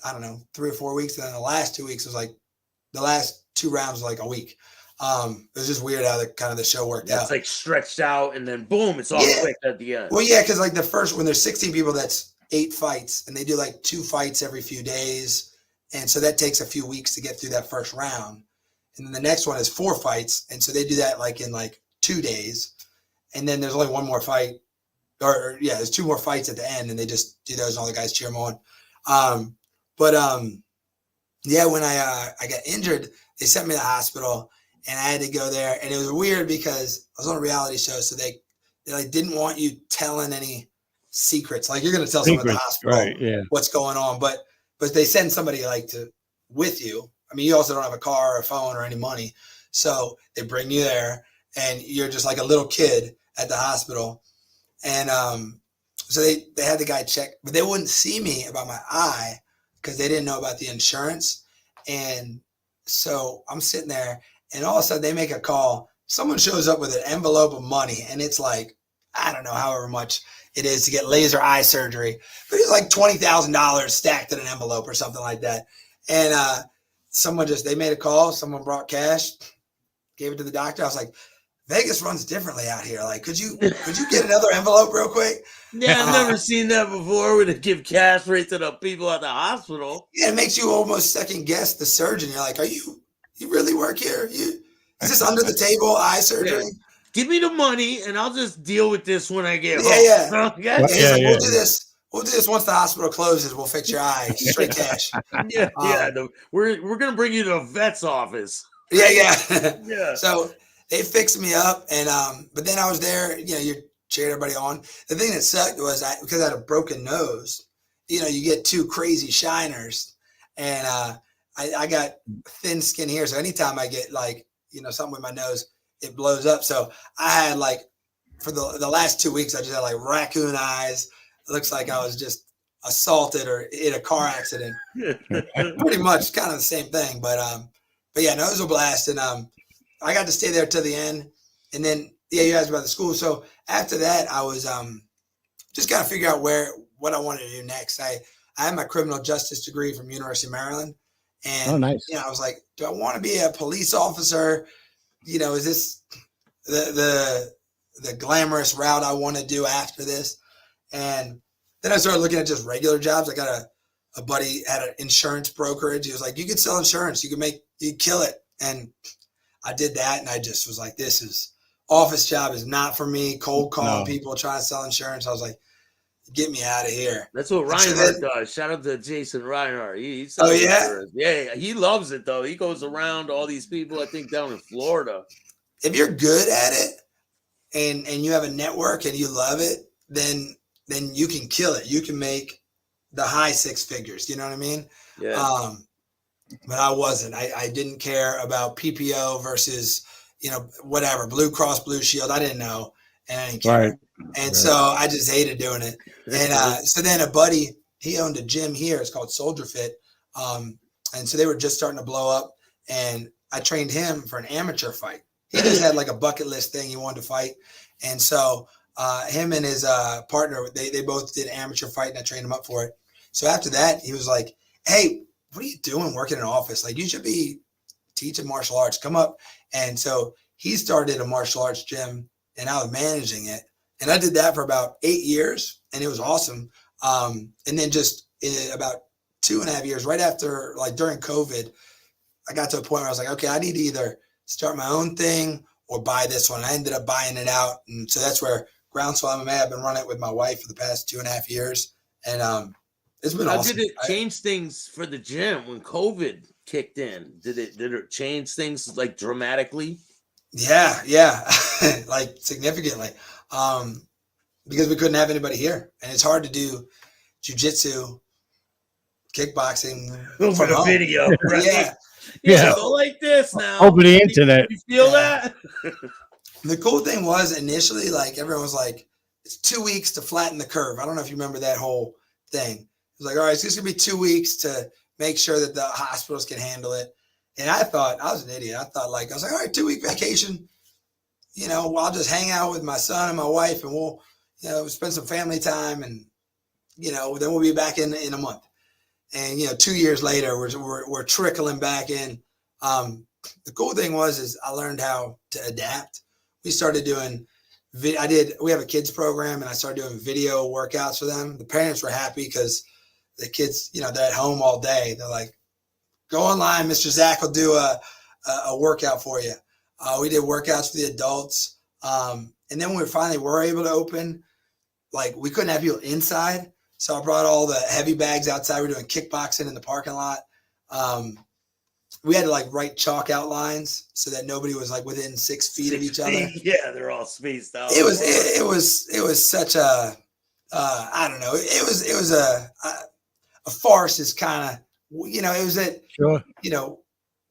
I don't know, 3 or 4 weeks. And then the last 2 weeks was like the last 2 rounds was like a week. It was just weird how the show worked out. It's like stretched out and then boom, it's all quick at the end. Well, yeah, because like the first, when there's 16 people, that's 8 fights, and they do like 2 fights every few days. And so that takes a few weeks to get through that first round. And then the next one is 4 fights. And so they do that like in like 2 days. And then there's only 1 more fight. Or there's 2 more fights at the end, and they just do those and all the guys cheer them on. When I got injured, they sent me to the hospital. And I had to go there, and it was weird because I was on a reality show, so they like didn't want you telling any secrets. Like you're going to tell someone at the hospital what's going on, but they send somebody like with you. I mean, you also don't have a car or a phone or any money, so they bring you there, and you're just like a little kid at the hospital. And so they had the guy check, but they wouldn't see me about my eye because they didn't know about the insurance. And so I'm sitting there. And all of a sudden they make a call someone shows up with an envelope of money, and it's like, I don't know, however much it is to get laser eye surgery, but it's like $20,000 stacked in an envelope or something like that. And they made a call, someone brought cash, gave it to the doctor. I was like, Vegas runs differently out here. Like, could you get another envelope real quick? Yeah, I've never seen that before, where they give cash right to the people at the hospital. Yeah, it makes you almost second guess the surgeon. You're like, you really work here? Is this under the table eye surgery? Yeah. Give me the money and I'll just deal with this when I get home. Yeah. We'll do this. We'll do this once the hospital closes. We'll fix your eye. Straight cash. We're gonna bring you to a vet's office. Yeah. Yeah. So they fixed me up, and but then I was there. You cheered everybody on. The thing that sucked was because I had a broken nose. You get two crazy shiners, and I got thin skin here. So anytime I get something with my nose, it blows up. So I had for the last 2 weeks, I just had raccoon eyes. It looks like I was just assaulted or in a car accident. Pretty much kind of the same thing. But yeah, no, it was a blast. And I got to stay there till the end. And then, you asked about the school. So after that, I was just kind of figure out what I wanted to do next. I had my criminal justice degree from University of Maryland. And nice. I was like, do I want to be a police officer? Is this the glamorous route I want to do after this? And then I started looking at just regular jobs. I got a buddy at an insurance brokerage. He was like, you could sell insurance. You kill it. And I did that. And I just was like, office job is not for me. Cold calling people trying to sell insurance. I was like, get me out of here. That's what Reinhardt does. Shout out to Jason Reinhardt. He he loves it though. He goes around all these people, I think down in Florida. If you're good at it and you have a network and you love it, then you can kill it. You can make the high six figures. You know what I mean? Yeah. But I wasn't. I didn't care about PPO versus, whatever, Blue Cross Blue Shield. I didn't know. And I didn't care. Right. And so I just hated doing it. And so then a buddy, he owned a gym here. It's called Soldier Fit. And so they were just starting to blow up. And I trained him for an amateur fight. He just had a bucket list thing he wanted to fight. And so him and his partner, they both did amateur fight, and I trained him up for it. So after that, he was like, hey, what are you doing working in an office? You should be teaching martial arts. Come up. And so he started a martial arts gym, and I was managing it. And I did that for about 8 years, and it was awesome. And then just in about 2.5 years, right after, during COVID, I got to a point where I was like, okay, I need to either start my own thing or buy this one. I ended up buying it out. And so that's where Groundswell MMA, I've been running it with my wife for the past 2.5 years. And it's been awesome. How did it change things for the gym when COVID kicked in? Did it change things dramatically? Yeah. Significantly. Because we couldn't have anybody here. And it's hard to do jiu-jitsu, kickboxing over the video, right? Yeah. Go like this now. Over the internet. You feel that? The cool thing was initially, everyone was like, it's 2 weeks to flatten the curve. I don't know if you remember that whole thing. It was like, all right, it's just going to be 2 weeks to make sure that the hospitals can handle it. And I thought, I was an idiot. I was like, all right, 2 week vacation. I'll just hang out with my son and my wife, and we'll, spend some family time, and, then we'll be back in a month. And, 2 years later, we're trickling back in. The cool thing is I learned how to adapt. We started doing, we have a kids program, and I started doing video workouts for them. The parents were happy because the kids, they're at home all day. They're like, go online, Mr. Zack will do a workout for you. We did workouts for the adults. And then when we finally were able to open, we couldn't have people inside. So I brought all the heavy bags outside. We're doing kickboxing in the parking lot. We had to write chalk outlines so that nobody was within 6 feet of each other. Yeah, they're all spaced out. It was such a I don't know. It was a farce. Is kind of it was that sure.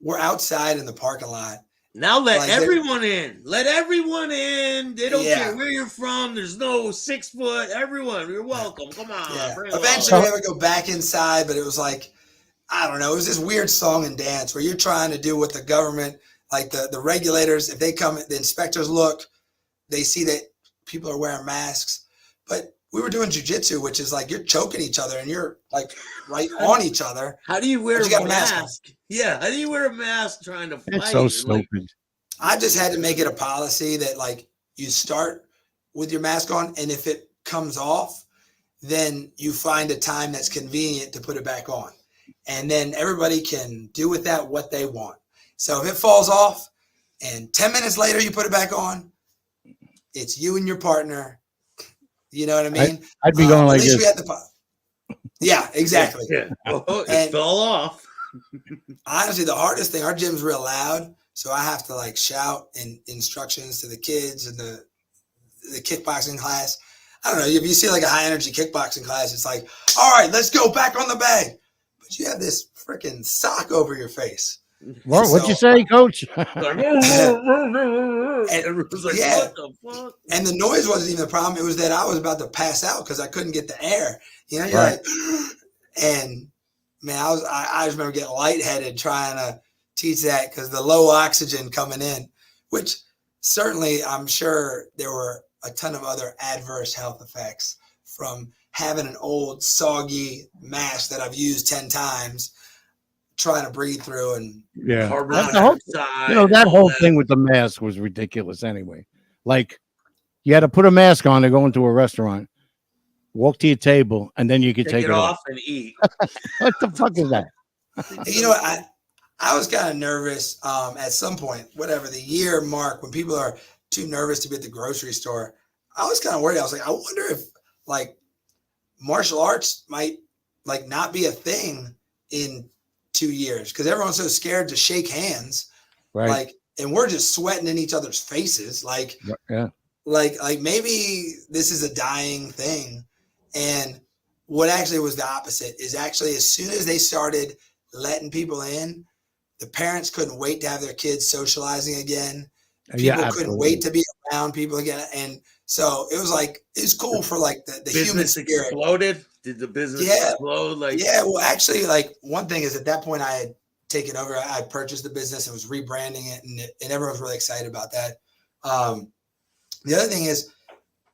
We're outside in the parking lot. Now let everyone in. Let everyone in. They don't care where you're from. There's no 6 foot. Everyone, you're welcome. Come on. Yeah. Eventually, we would go back inside, but it was I don't know. It was this weird song and dance where you're trying to do what the government, like the regulators, if they come, the inspectors look, they see that people are wearing masks. But we were doing jujitsu, which is like you're choking each other and you're like right on each other. How do you wear But you got a a mask mask? Yeah, how do you wear a mask trying to fight? It's so Like, stupid. I just had to make it a policy that like you start with your mask on, and if it comes off, then you find a time that's convenient to put it back on. And then everybody can do with that what they want. So if it falls off and 10 minutes later you put it back on, it's you and your partner. You know what I mean? I'd be going like at least this. we had the yeah, exactly. yeah. Oh, it And- fell off. Honestly, the hardest thing, our gym's real loud, so I have to like shout and instructions to the kids and the kickboxing class. I don't know, if you see like a high energy kickboxing class, it's like, all right, let's go back on the bag. But you have this freaking sock over your face. What, what'd you So- say, coach? Everyone's like, Yeah. what the fuck? And the noise wasn't even the problem. It was that I was about to pass out because I couldn't get the air. You know, you're Right. like, and man, I just remember getting lightheaded trying to teach that because the low oxygen coming in, which certainly I'm sure there were a ton of other adverse health effects from having an old soggy mask that I've used 10 times, trying to breathe through. And Yeah. Carbon That's the whole, dioxide you know, and that all whole thing with the mask was ridiculous anyway. Like, you had to put a mask on to go into a restaurant, walk to your table, and then you could Take take it off and eat. What the fuck is that? you know what? I was kind of nervous at some point, whatever the year mark, when people are too nervous to be at the grocery store. I was kind of worried. I was like, I wonder if like martial arts might like not be a thing in 2 years because everyone's so scared to shake hands. Right. Like, and we're just sweating in each other's faces. Like, Yeah. like maybe this is a dying thing. And what actually was the opposite is actually as soon as they started letting people in, the parents couldn't wait to have their kids socializing again. People couldn't wait to be around people again. And so it was like, it was cool for like the human Business spirit. exploded. Did the business Yeah. explode? Like, Yeah, well, actually, like one thing is at that point I had taken over. I had purchased the business and was rebranding it, and everyone was really excited about that. The other thing is,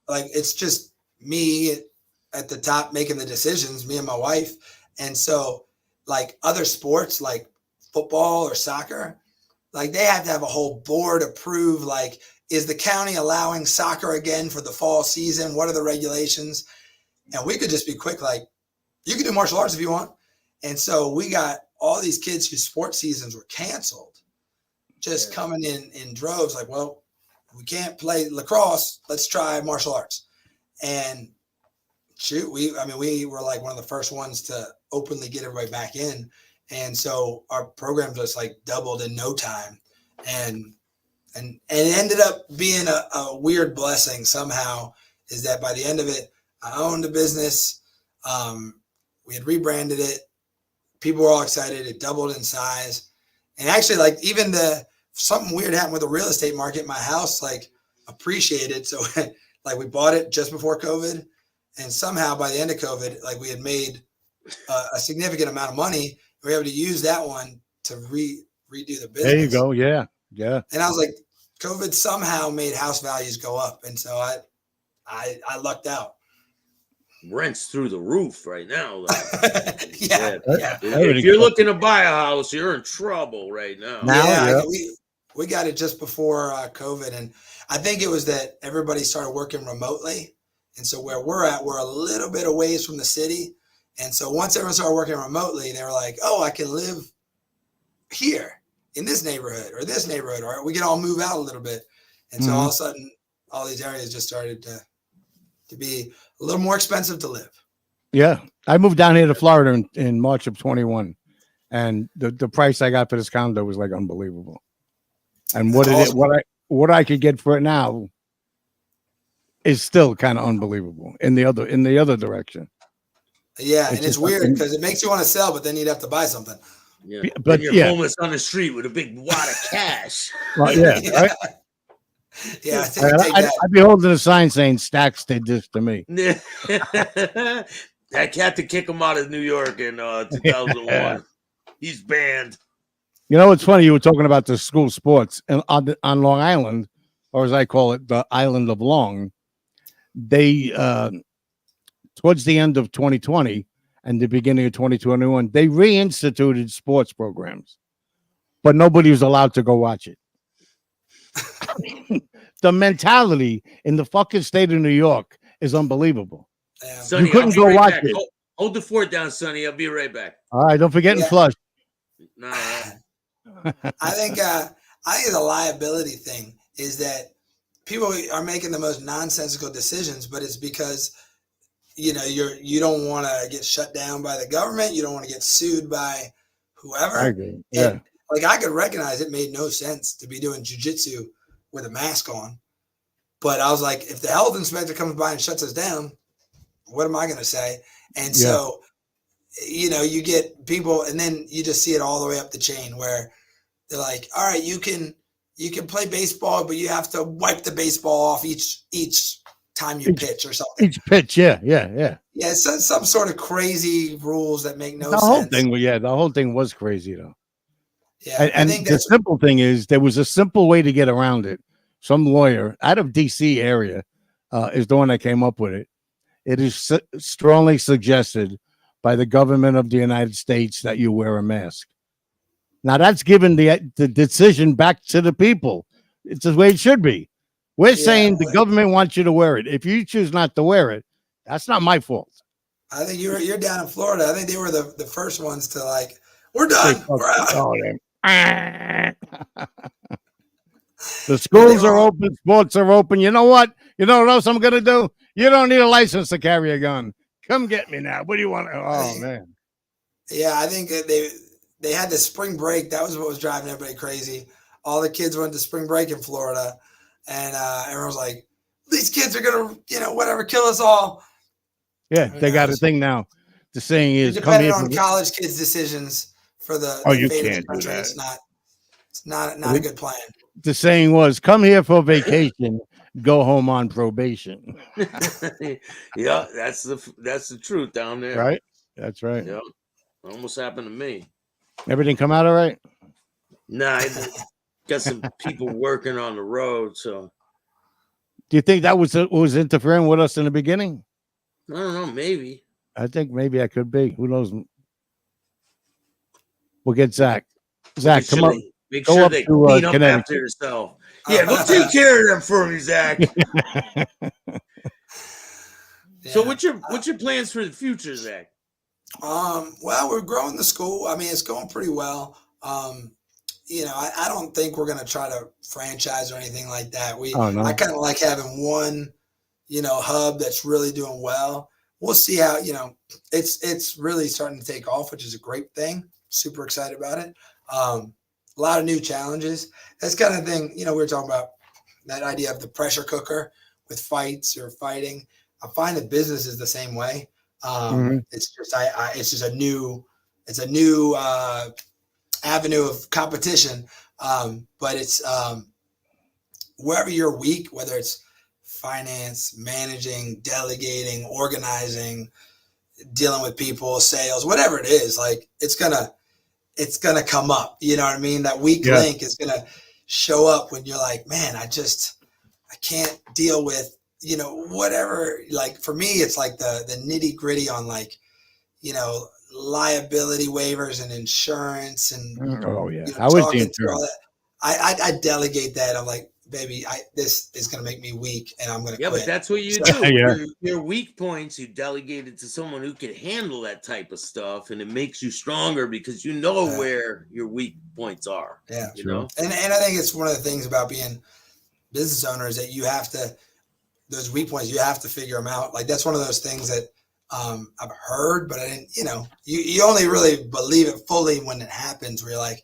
like, it's just me at the top making the decisions, me and my wife. And so, like other sports, like football or soccer, like they have to have a whole board approve. Like, is the county allowing soccer again for the fall season? What are the regulations? And we could just be quick, like, you can do martial arts if you want. And so we got all these kids whose sports seasons were canceled, just coming in droves, like, well, we can't play lacrosse. Let's try martial arts. And shoot, we were like one of the first ones to openly get everybody back in. And so our program just like doubled in no time. And it ended up being a weird blessing somehow, is that by the end of it, I owned the business. We had rebranded it. People were all excited. It doubled in size. And actually, like, even something weird happened with the real estate market. My house like appreciated. So like we bought it just before COVID. And somehow by the end of COVID, like we had made a significant amount of money. We were able to use that one to redo the business. There you go. Yeah. Yeah. And I was like, COVID somehow made house values go up. And so I lucked out. rent's through the roof right now. Like, yeah. If you're looking to buy a house, you're in trouble right now. Yeah. We got it just before COVID. And I think it was that everybody started working remotely. And so where we're at, we're a little bit away from the city. And so once everyone started working remotely, they were like, oh, I can live here in this neighborhood or this neighborhood, or we can all move out a little bit. And so all of a sudden, all these areas just started to be a little more expensive to live. Yeah. I moved down here to Florida in March of 21. And the price I got for this condo was like unbelievable. And what I could get for it now is still kind of unbelievable in the other direction. Yeah, and it's weird because it makes you want to sell, but then you'd have to buy something. Yeah. But you're homeless on the street with a big wad of cash. Well, yeah, right? Yeah, I'd be holding a sign saying Staxx did this to me. That cat to kick him out of New York in 2001. He's banned. You know, it's funny. You were talking about the school sports and on Long Island, or as I call it, the island of Long. They towards the end of 2020 and the beginning of 2021, they reinstituted sports programs, but nobody was allowed to go watch it. The mentality in the fucking state of New York is unbelible. Sonny, you couldn't go right watch back. it. Hold the fort down, Sonny. I'll be right back. All right, don't forget and flush. No, I think the liability thing is that people are making the most nonsensical decisions, but it's because you don't want to get shut down by the government. You don't want to get sued by whoever. I agree. Yeah. And, like, I could recognize it made no sense to be doing jujitsu with a mask on, but I was like, if the health inspector comes by and shuts us down, what am I going to say? And so, you get people, and then you just see it all the way up the chain where they're like, all right, you can play baseball, but you have to wipe the baseball off each time you pitch or something. Each pitch, yeah. Yeah, it's some sort of crazy rules that make no sense. The whole thing was crazy though. Yeah, and the simple thing is there was a simple way to get around it. Some lawyer out of DC area is the one that came up with it. It is strongly suggested by the government of the United States that you wear a mask. Now that's given the decision back to the people. It's the way it should be. We're saying the government wants you to wear it. If you choose not to wear it, that's not my fault. I think you're down in Florida. I think they were the first ones to like, we're done. We're out. The schools are open, sports are open. You know what? You know what else I'm gonna do? You don't need a license to carry a gun. Come get me now. What do you want? Oh man. Yeah, I think they had the spring break. That was what was driving everybody crazy. All the kids went to spring break in Florida, and everyone was like, "These kids are gonna, whatever, kill us all." Yeah, they got a thing now. The saying is, depending on college kids' decisions for the you fate can't of the country, do that. It's not a good plan. The saying was, "Come here for vacation, go home on probation." Yeah, that's the truth down there. Right? That's right. Yeah, almost happened to me. Everything come out all right? Nah, I got some people working on the road. So, do you think that was interfering with us in the beginning? I don't know. Maybe. I think maybe I could be. Who knows? We'll get Zack. Zack, come up. Make sure they clean up Connecticut. after yourself. Yeah, go take care of them for me, Zack. So, what's your plans for the future, Zack? Well, we're growing the school. I mean, it's going pretty well. I don't think we're going to try to franchise or anything like that. I kind of like having one, hub that's really doing well. We'll see how, it's really starting to take off, which is a great thing. Super excited about it. A lot of new challenges. That's kind of thing, we were talking about that idea of the pressure cooker with fights or fighting. I find that business is the same way. It's just it's just a new avenue of competition. But it's wherever you're weak, whether it's finance, managing, delegating, organizing, dealing with people, sales, whatever it is, like it's gonna come up. You know what I mean? That weak link is gonna show up when you're like, man, I can't deal with, whatever. Like for me, it's like the nitty gritty on like, liability waivers and insurance and I was the insurance. I delegate that. I'm like, baby, this is gonna make me weak and I'm gonna quit. But that's what you do. Your weak points, you delegate it to someone who can handle that type of stuff, and it makes you stronger because you know where your weak points are. Yeah, you know. And I think it's one of the things about being business owner is that you have to, those weak points, you have to figure them out. Like that's one of those things that I've heard, but I didn't. You only really believe it fully when it happens. Where you're like,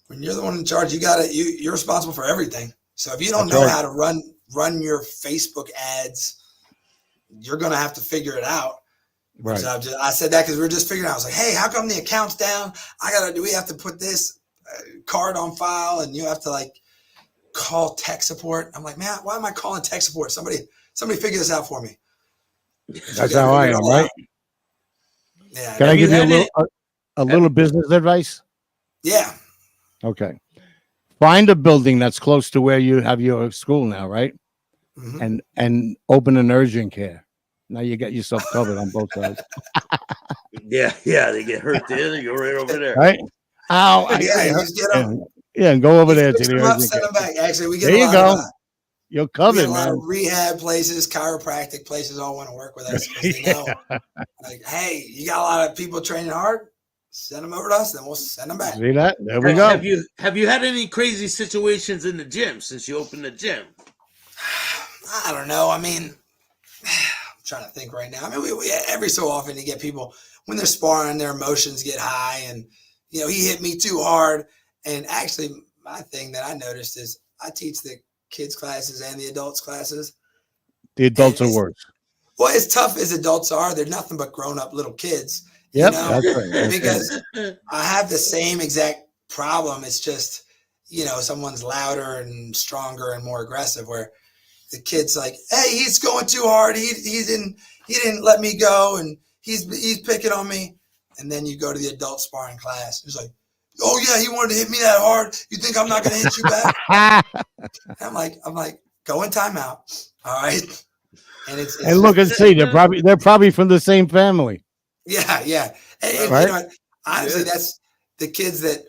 when you're the one in charge, you're responsible for everything. So if you don't know how to run your Facebook ads, you're going to have to figure it out. Right. So I said that because we were just figuring out. I was like, hey, how come the account's down? Do we have to put this card on file? And you have to like call tech support. I'm like, man, why am I calling tech support? Somebody figure this out for me. That's how I am, right? Yeah. Can I give you a little business advice? Yeah. Okay. Find a building that's close to where you have your school now, right? And open an urgent care. Now you got yourself covered on both sides. Yeah, they get hurt there. You're right over there. Right? Ow, Yeah, I you hurt. just get them. Yeah, and go over You there to fix the them up, urgent send care. them back. Actually, we get There a you lot go. of You're we get covered, a lot man. of rehab places, chiropractic places all want to work with us because they know, like, hey, you got a lot of people training hard. Send them over to us, then we'll send them back. See that? There we go. Have you had any crazy situations in the gym since you opened the gym? I don't know. I mean, I'm trying to think right now. I mean, we every so often you get people when they're sparring, their emotions get high, and he hit me too hard. And actually, my thing that I noticed is I teach the kids classes and the adults classes. The adults are worse. Well, as tough as adults are, they're nothing but grown-up little kids. Yep, that's right. Because I have the same exact problem. It's just, someone's louder and stronger and more aggressive. Where the kid's like, "Hey, he's going too hard. He didn't let me go, and he's picking on me." And then you go to the adult sparring class. He's like, "Oh yeah, he wanted to hit me that hard. You think I'm not going to hit you back?" I'm like, go in timeout. All right. And look and see, they're probably from the same family. Yeah. And right? Honestly, that's the kids that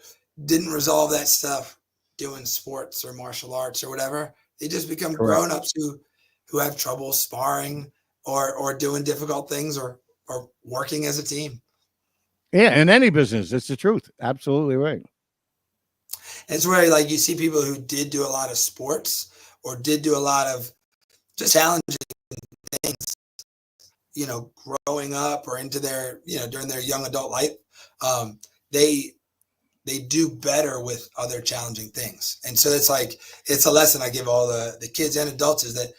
didn't resolve that stuff doing sports or martial arts or whatever. They just become grown-ups who have trouble sparring or doing difficult things or working as a team. Yeah, in any business, it's the truth. Absolutely right. It's where you see people who did do a lot of sports or did do a lot of just challenging things, growing up or into their, during their young adult life, they do better with other challenging things. And so it's a lesson I give all the kids and adults is that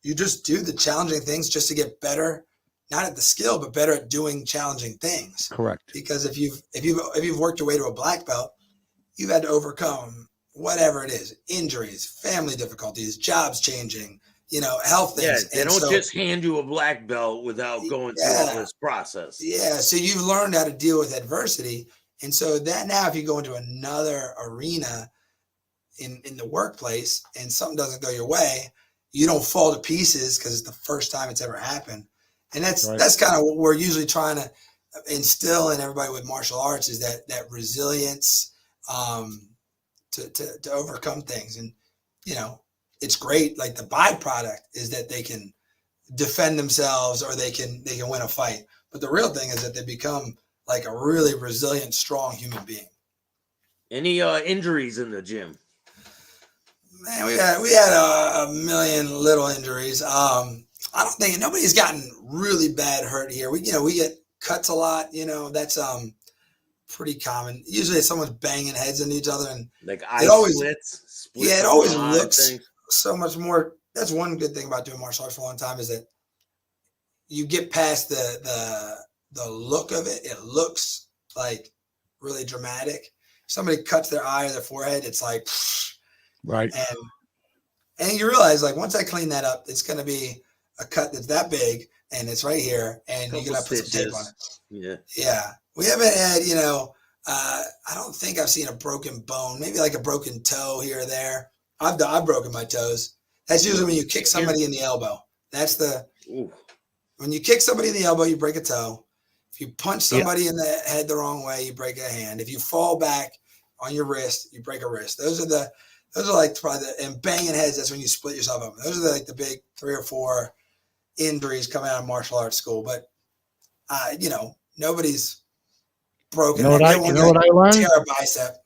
you just do the challenging things just to get better, not at the skill, but better at doing challenging things. Correct. Because if you've worked your way to a black belt, you've had to overcome whatever it is, injuries, family difficulties, jobs changing, health things. Yeah, they don't just hand you a black belt without going through all this process. Yeah, so you've learned how to deal with adversity. And so that now if you go into another arena in the workplace and something doesn't go your way, you don't fall to pieces because it's the first time it's ever happened. And that's kind of what we're usually trying to instill in everybody with martial arts is that resilience to overcome things. And, it's great. Like the byproduct is that they can defend themselves or they can win a fight. But the real thing is that they become like a really resilient, strong human being. Any injuries in the gym? Man, we had a million little injuries. I don't think nobody's gotten really bad hurt here. We get cuts a lot. That's pretty common. Usually someone's banging heads into each other and like eye splits. Yeah, it always looks so much more. That's one good thing about doing martial arts for a long time is that you get past the look of it. It looks like really dramatic. If somebody cuts their eye or their forehead, it's like right. And you realize once I clean that up, it's going to be a cut that's that big and it's right here, and you're going to put some tape on it. Yeah. We haven't had, I don't think I've seen a broken bone, maybe like a broken toe here or there. I've broken my toes. That's usually when you kick somebody in the elbow. That's when you kick somebody in the elbow, you break a toe. If you punch somebody in the head the wrong way, you break a hand. If you fall back on your wrist, you break a wrist. Those are like probably and banging heads. That's when you split yourself up. Those are the big 3 or 4 injuries coming out of martial arts school. But nobody's broken. You know what I learned? Tear a bicep.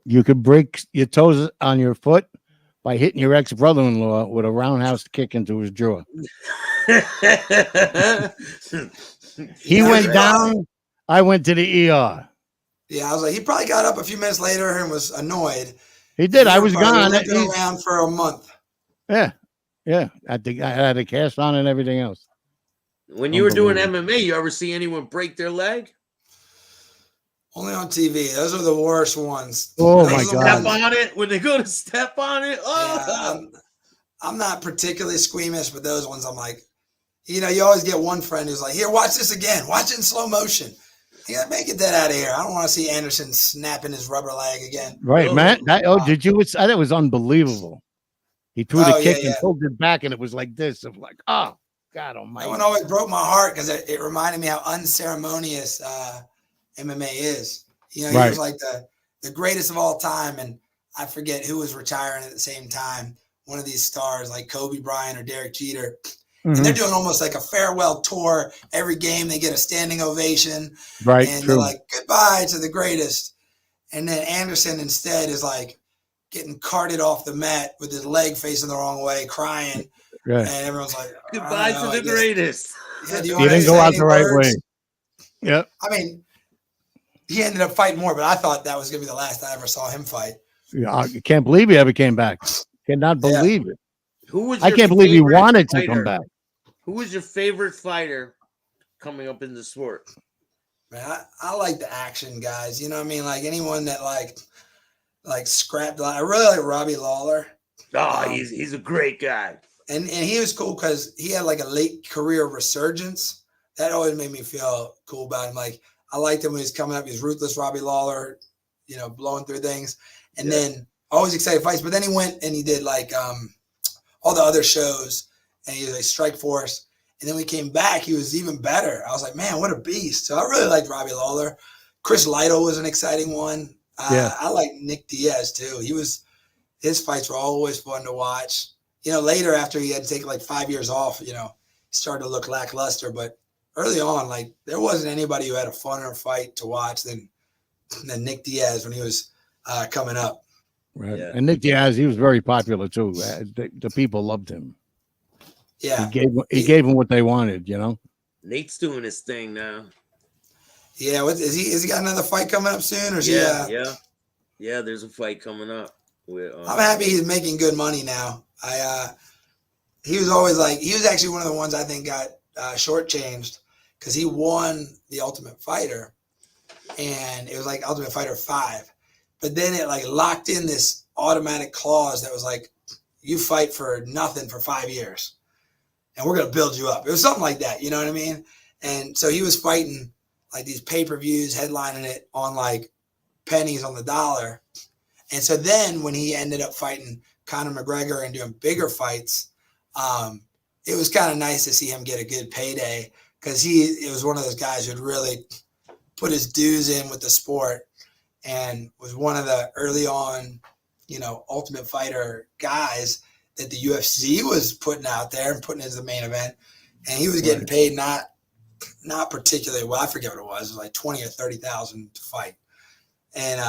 You could break your toes on your foot by hitting your ex-brother-in-law with a roundhouse kick into his jaw. He went down. I went to the ER. Yeah, I was like, he probably got up a few minutes later and was annoyed. He did. I was gone. Been around for a month. Yeah. I had a cast on and everything else. When you were doing MMA, you ever see anyone break their leg? Only on TV. Those are the worst ones. Oh my God! Step on it when they go to step on it. Oh. Yeah, I'm not particularly squeamish, but those ones I'm like, you always get one friend who's like, "Here, watch this again. Watch it in slow motion." Yeah, make it that out of here. I don't want to see Anderson snapping his rubber leg again. Right, Oh. man. Did you? That was unbelievable. He threw the kick and pulled it back, and it was like this. Of like, oh God Almighty! That one always broke my heart because it reminded me how unceremonious MMA is. You know, he was like the greatest of all time, and I forget who was retiring at the same time. One of these stars like Kobe Bryant or Derek Jeter. And they're doing almost like a farewell tour. Every game they get a standing ovation. Right. And they're like, goodbye to the greatest. And then Anderson instead is like getting carted off the mat with his leg facing the wrong way, crying. Right. And everyone's like, goodbye to the greatest. Yeah, he didn't go out the right way. Yep. I mean, he ended up fighting more, but I thought that was going to be the last I ever saw him fight. Yeah, I can't believe he ever came back. Cannot believe it. Who was? I can't believe he wanted to come back. Who was your favorite fighter coming up in the sport? Man, I like the action guys. You know what I mean? Like anyone that like scrapped. I really like Robbie Lawler. Oh, he's a great guy. And he was cool because he had like a late career resurgence. That always made me feel cool about him. Like I liked him when he was coming up. He was ruthless, Robbie Lawler, you know, blowing through things. And then always excited fights. But then he went and he did like all the other shows. And he was like Strike Force. And then we came back, he was even better. I was like, man, what a beast. So I really liked Robbie Lawler. Chris Lytle was an exciting one. I like Nick Diaz too. His fights were always fun to watch. You know, later after he had to take like 5 years off, you know, he started to look lackluster. But early on, like there wasn't anybody who had a funner fight to watch than Nick Diaz when he was coming up. Right. Yeah. And Nick Diaz, he was very popular too. The people loved him. Yeah, he gave them what they wanted, you know. Nate's doing his thing now. Yeah, what is he? Is he got another fight coming up soon, or is yeah? There's a fight coming up. I'm happy he's making good money now. He was always like he was actually one of the ones I think got shortchanged because he won the Ultimate Fighter, and it was like Ultimate Fighter 5, but then it like locked in this automatic clause that was like you fight for nothing for 5 years. And we're going to build you up. It was something like that. You know what I mean? And so he was fighting like these pay-per-views, headlining it on like pennies on the dollar. And so then when he ended up fighting Conor McGregor and doing bigger fights, it was kind of nice to see him get a good payday because it was one of those guys who'd really put his dues in with the sport and was one of the early on, you know, Ultimate Fighter guys that the UFC was putting out there and putting as the main event. And he was getting paid not particularly well. I forget what it was like 20 or 30,000 to fight. And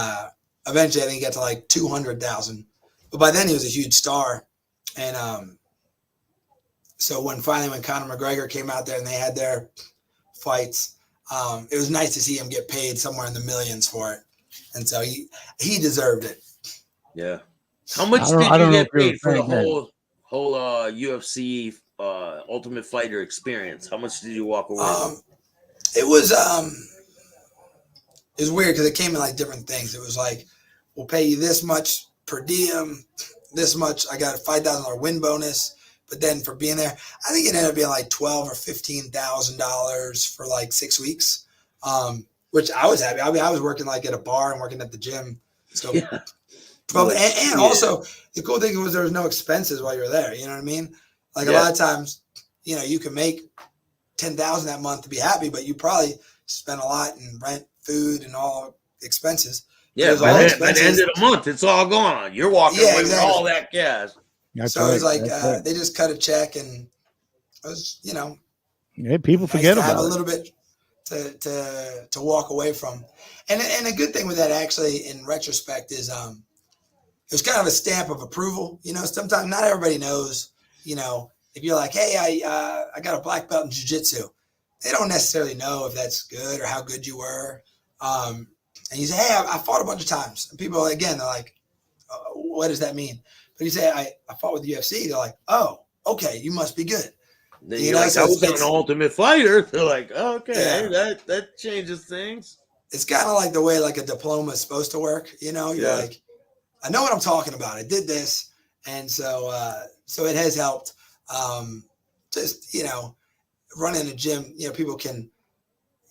eventually I think he got to like 200,000. But by then he was a huge star. And so when Conor McGregor came out there and they had their fights, it was nice to see him get paid somewhere in the millions for it. And so he deserved it. Yeah. How much did you get paid for the whole UFC Ultimate Fighter experience? How much did you walk away with? It was weird because it came in like different things. It was like, we'll pay you this much per diem, this much. I got a $5,000 win bonus, but then for being there, I think it ended up being like $12,000 or $15,000 for like 6 weeks, which I was happy. I mean, I was working like at a bar and working at the gym, so. Yeah. And also the cool thing was there was no expenses while you were there. You know what I mean? Like a lot of times, you know, you can make $10,000 that month to be happy, but you probably spend a lot in rent, food, and all expenses. Yeah, by the end of the month, it's all gone. You're walking away with all that cash. So it was like they just cut a check, and it was, you know, people forget about have a little bit to walk away from. And a good thing with that, actually, in retrospect, is it was kind of a stamp of approval. You know, sometimes not everybody knows, you know, if you're like, hey, I got a black belt in jiu-jitsu, they don't necessarily know if that's good or how good you were. And you say, hey, I fought a bunch of times. And people, again, they're like, what does that mean? But you say, I fought with the UFC. They're like, oh, okay, you must be good. Then you're like, I was an Ultimate Fighter. They're like, oh, okay, that changes things. It's kind of like the way like a diploma is supposed to work. You know, you're like, I know what I'm talking about. I did this. And so it has helped. Just, you know, running a gym, you know, people can,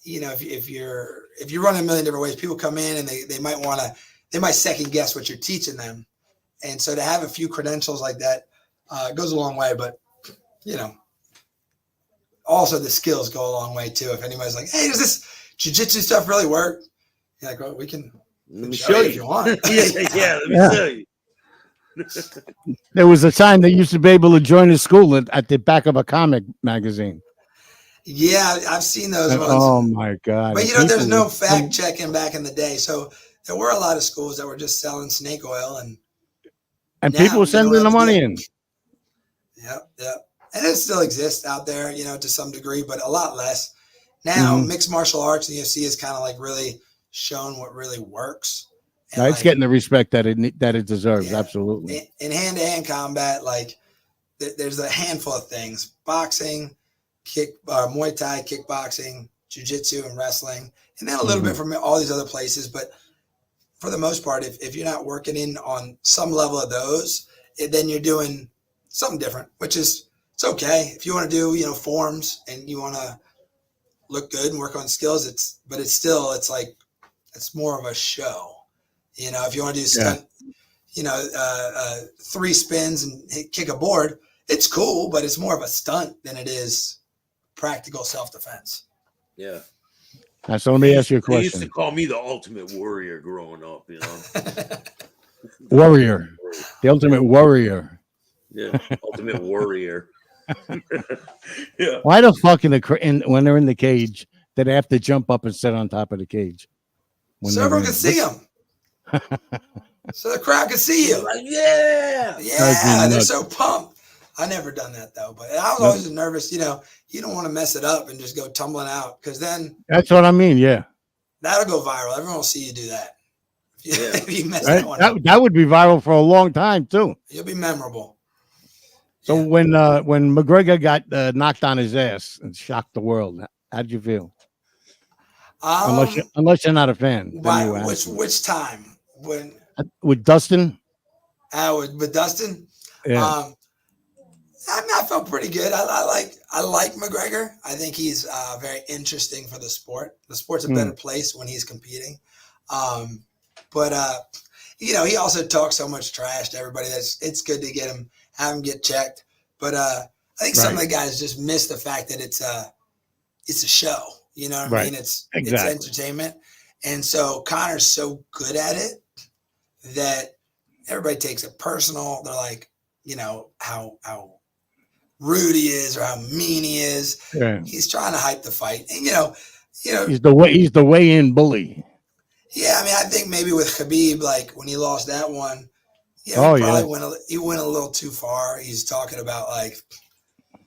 you know, if you're running a million different ways, people come in and they might second guess what you're teaching them. And so to have a few credentials like that goes a long way. But, you know, also the skills go a long way too. If anybody's like, hey, does this jiu-jitsu stuff really work? You're like, well, let me show you if you want. Yeah, let me show you. There was a time they used to be able to join a school at the back of a comic magazine. Yeah, I've seen those ones. Oh my God. But you know, there's no fact checking back in the day. So there were a lot of schools that were just selling snake oil and people were sending the money in. Yep. And it still exists out there, you know, to some degree, but a lot less. Now, mixed martial arts and UFC is kind of like really shown what really works. And it's getting the respect that it deserves. Yeah. Absolutely. In hand-to-hand combat, like there's a handful of things: boxing, Muay Thai, kickboxing, jiu-jitsu, and wrestling, and then a little bit from all these other places. But for the most part, if you're not working in on some level of those, then you're doing something different, which is, it's okay. If you want to do, you know, forms and you want to look good and work on skills, it's like, it's more of a show. You know, if you want to do stunt, you know, 3 spins and kick a board, it's cool, but it's more of a stunt than it is practical self-defense. Yeah. So let me ask you a question. They used to call me the ultimate warrior growing up, you know. Warrior. The ultimate warrior. Yeah, ultimate warrior. Yeah. Why the fuck when they're in the cage, did they have to jump up and sit on top of the cage? So everyone can see them. So the crowd can see you. Like, yeah. They're so pumped. I never done that though, but I was always nervous. You know, you don't want to mess it up and just go tumbling out, because then that's what I mean. Yeah, that'll go viral. Everyone will see you do that. If you mess that one up. That would be viral for a long time too. You'll be memorable. So when McGregor got knocked on his ass and shocked the world, how did you feel? Unless you're not a fan. Which time? When with Dustin? With Dustin? Yeah. I felt pretty good. I like McGregor. I think he's very interesting for the sport. The sport's a better place when he's competing. But you know, he also talks so much trash to everybody that it's good to have him get checked. But I think some of the guys just miss the fact that it's a show. You know what I mean? It's entertainment. And so Connor's so good at it that everybody takes it personal. They're like, you know, how rude he is or how mean he is. Yeah. He's trying to hype the fight. And you know, he's the weigh-in bully. Yeah, I mean, I think maybe with Khabib, like when he lost that one, he went a little too far. He's talking about, like,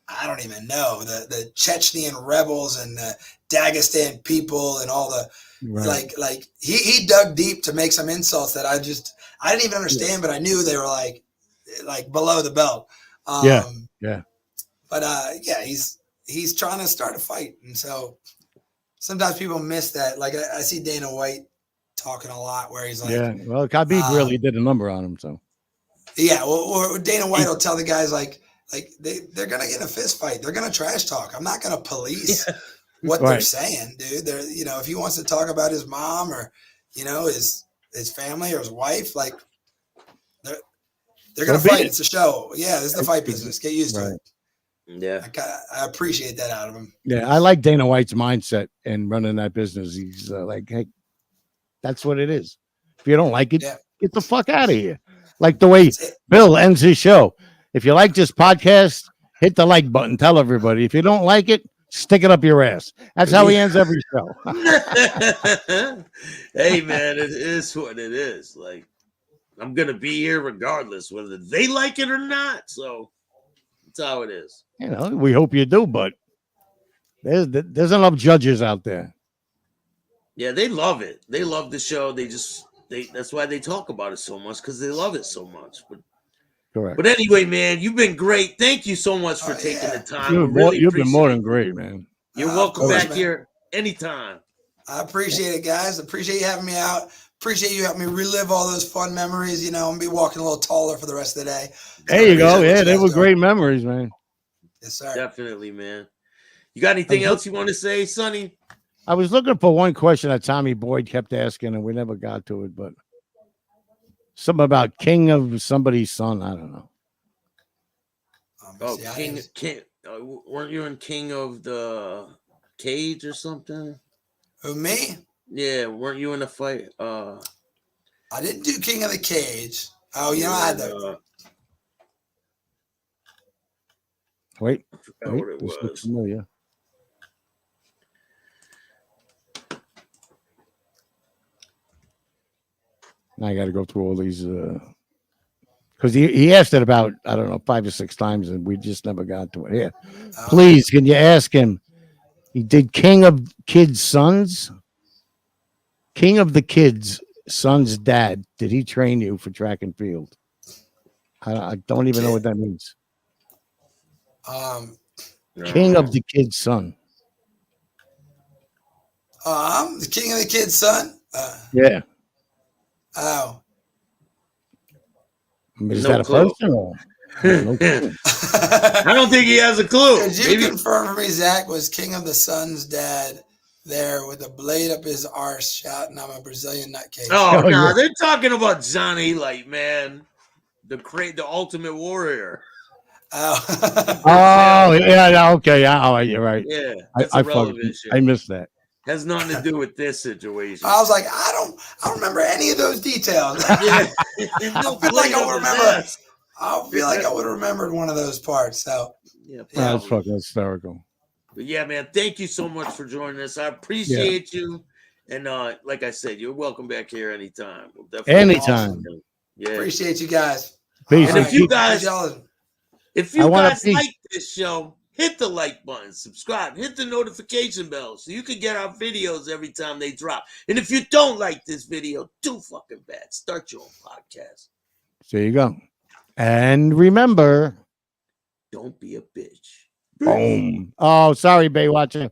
I don't even know, the Chechnyan rebels and the Dagestan people and all the like he dug deep to make some insults that I didn't even understand, but I knew they were like below the belt. But he's trying to start a fight, and so sometimes people miss that. Like I see Dana White talking a lot where he's like, well, Khabib really did a number on him, so or Dana White will tell the guys like they're gonna get in a fist fight, they're gonna trash talk. I'm not gonna police what they're saying, dude. They're, you know, if he wants to talk about his mom or, you know, his family or his wife, like they're gonna fight. It's a show. Yeah, this is the fight business. Get used to it. Yeah, I appreciate that out of him. Yeah, I like Dana White's mindset and running that business. He's like, hey, that's what it is. If you don't like it, get the fuck out of here. Like the way Bill ends his show. If you like this podcast, hit the like button. Tell everybody. If you don't like it, stick it up your ass. That's how he ends every show. Hey, man, it is what it is. Like, I'm going to be here regardless, whether they like it or not. So that's how it is. You know, we hope you do, but there's enough judges out there. Yeah, they love it. They love the show. That's why they talk about it so much, because they love it so much. But correct. But anyway, man, you've been great. Thank you so much for taking the time. You've been more than great, man. You're welcome back here anytime. I appreciate it, guys. Appreciate you having me out. Appreciate you helping me relive all those fun memories. You know, I'm gonna be walking a little taller for the rest of the day. There you go. Yeah, they were great memories, man. Yes, sir. Definitely, man. You got anything else you want to say, Sonny? I was looking for one question that Tommy Boyd kept asking, and we never got to it. But something about king of somebody's son. I don't know. Oh, King. Weren't you in King of the Cage or something? Who, me? Yeah, weren't you in a fight? I didn't do King of the Cage. Oh, you know, I had the. Wait, what it this looks was. familiar. Now I got to go through all these because he asked it about, I don't know, 5 or 6 times, and we just never got to it. Here, please, can you ask him? He did King of Kids' Sons. King of the Kids' Son's dad. Did he train you for track and field? I don't even know what that means. King of the Kid's Son. I'm the King of the Kid's son. Yeah. Oh. Is that a person? Or? No clue. I don't think he has a clue. Could you confirm for me, Zach, was King of the Son's dad there with a blade up his arse shouting, "I'm a Brazilian nutcase"? Oh, no, yeah. They're talking about Johnny, like, man, the ultimate warrior. Oh, yeah, okay, yeah, all right, you're right. Yeah, I missed that. Has nothing to do with this situation. I was like, I don't remember any of those details. I feel like I would remember. I feel like I would have remembered one of those parts. So yeah, that's fucking hysterical. But yeah, man, thank you so much for joining us. I appreciate you. And like I said, you're welcome back here anytime. We'll definitely anytime. Yeah. Appreciate you guys. Peace. And if you guys like this show, hit the like button, subscribe, hit the notification bell so you can get our videos every time they drop. And if you don't like this video, too fucking bad. Start your own podcast. There you go. And remember, don't be a bitch. Boom. Oh, sorry, Bay watching.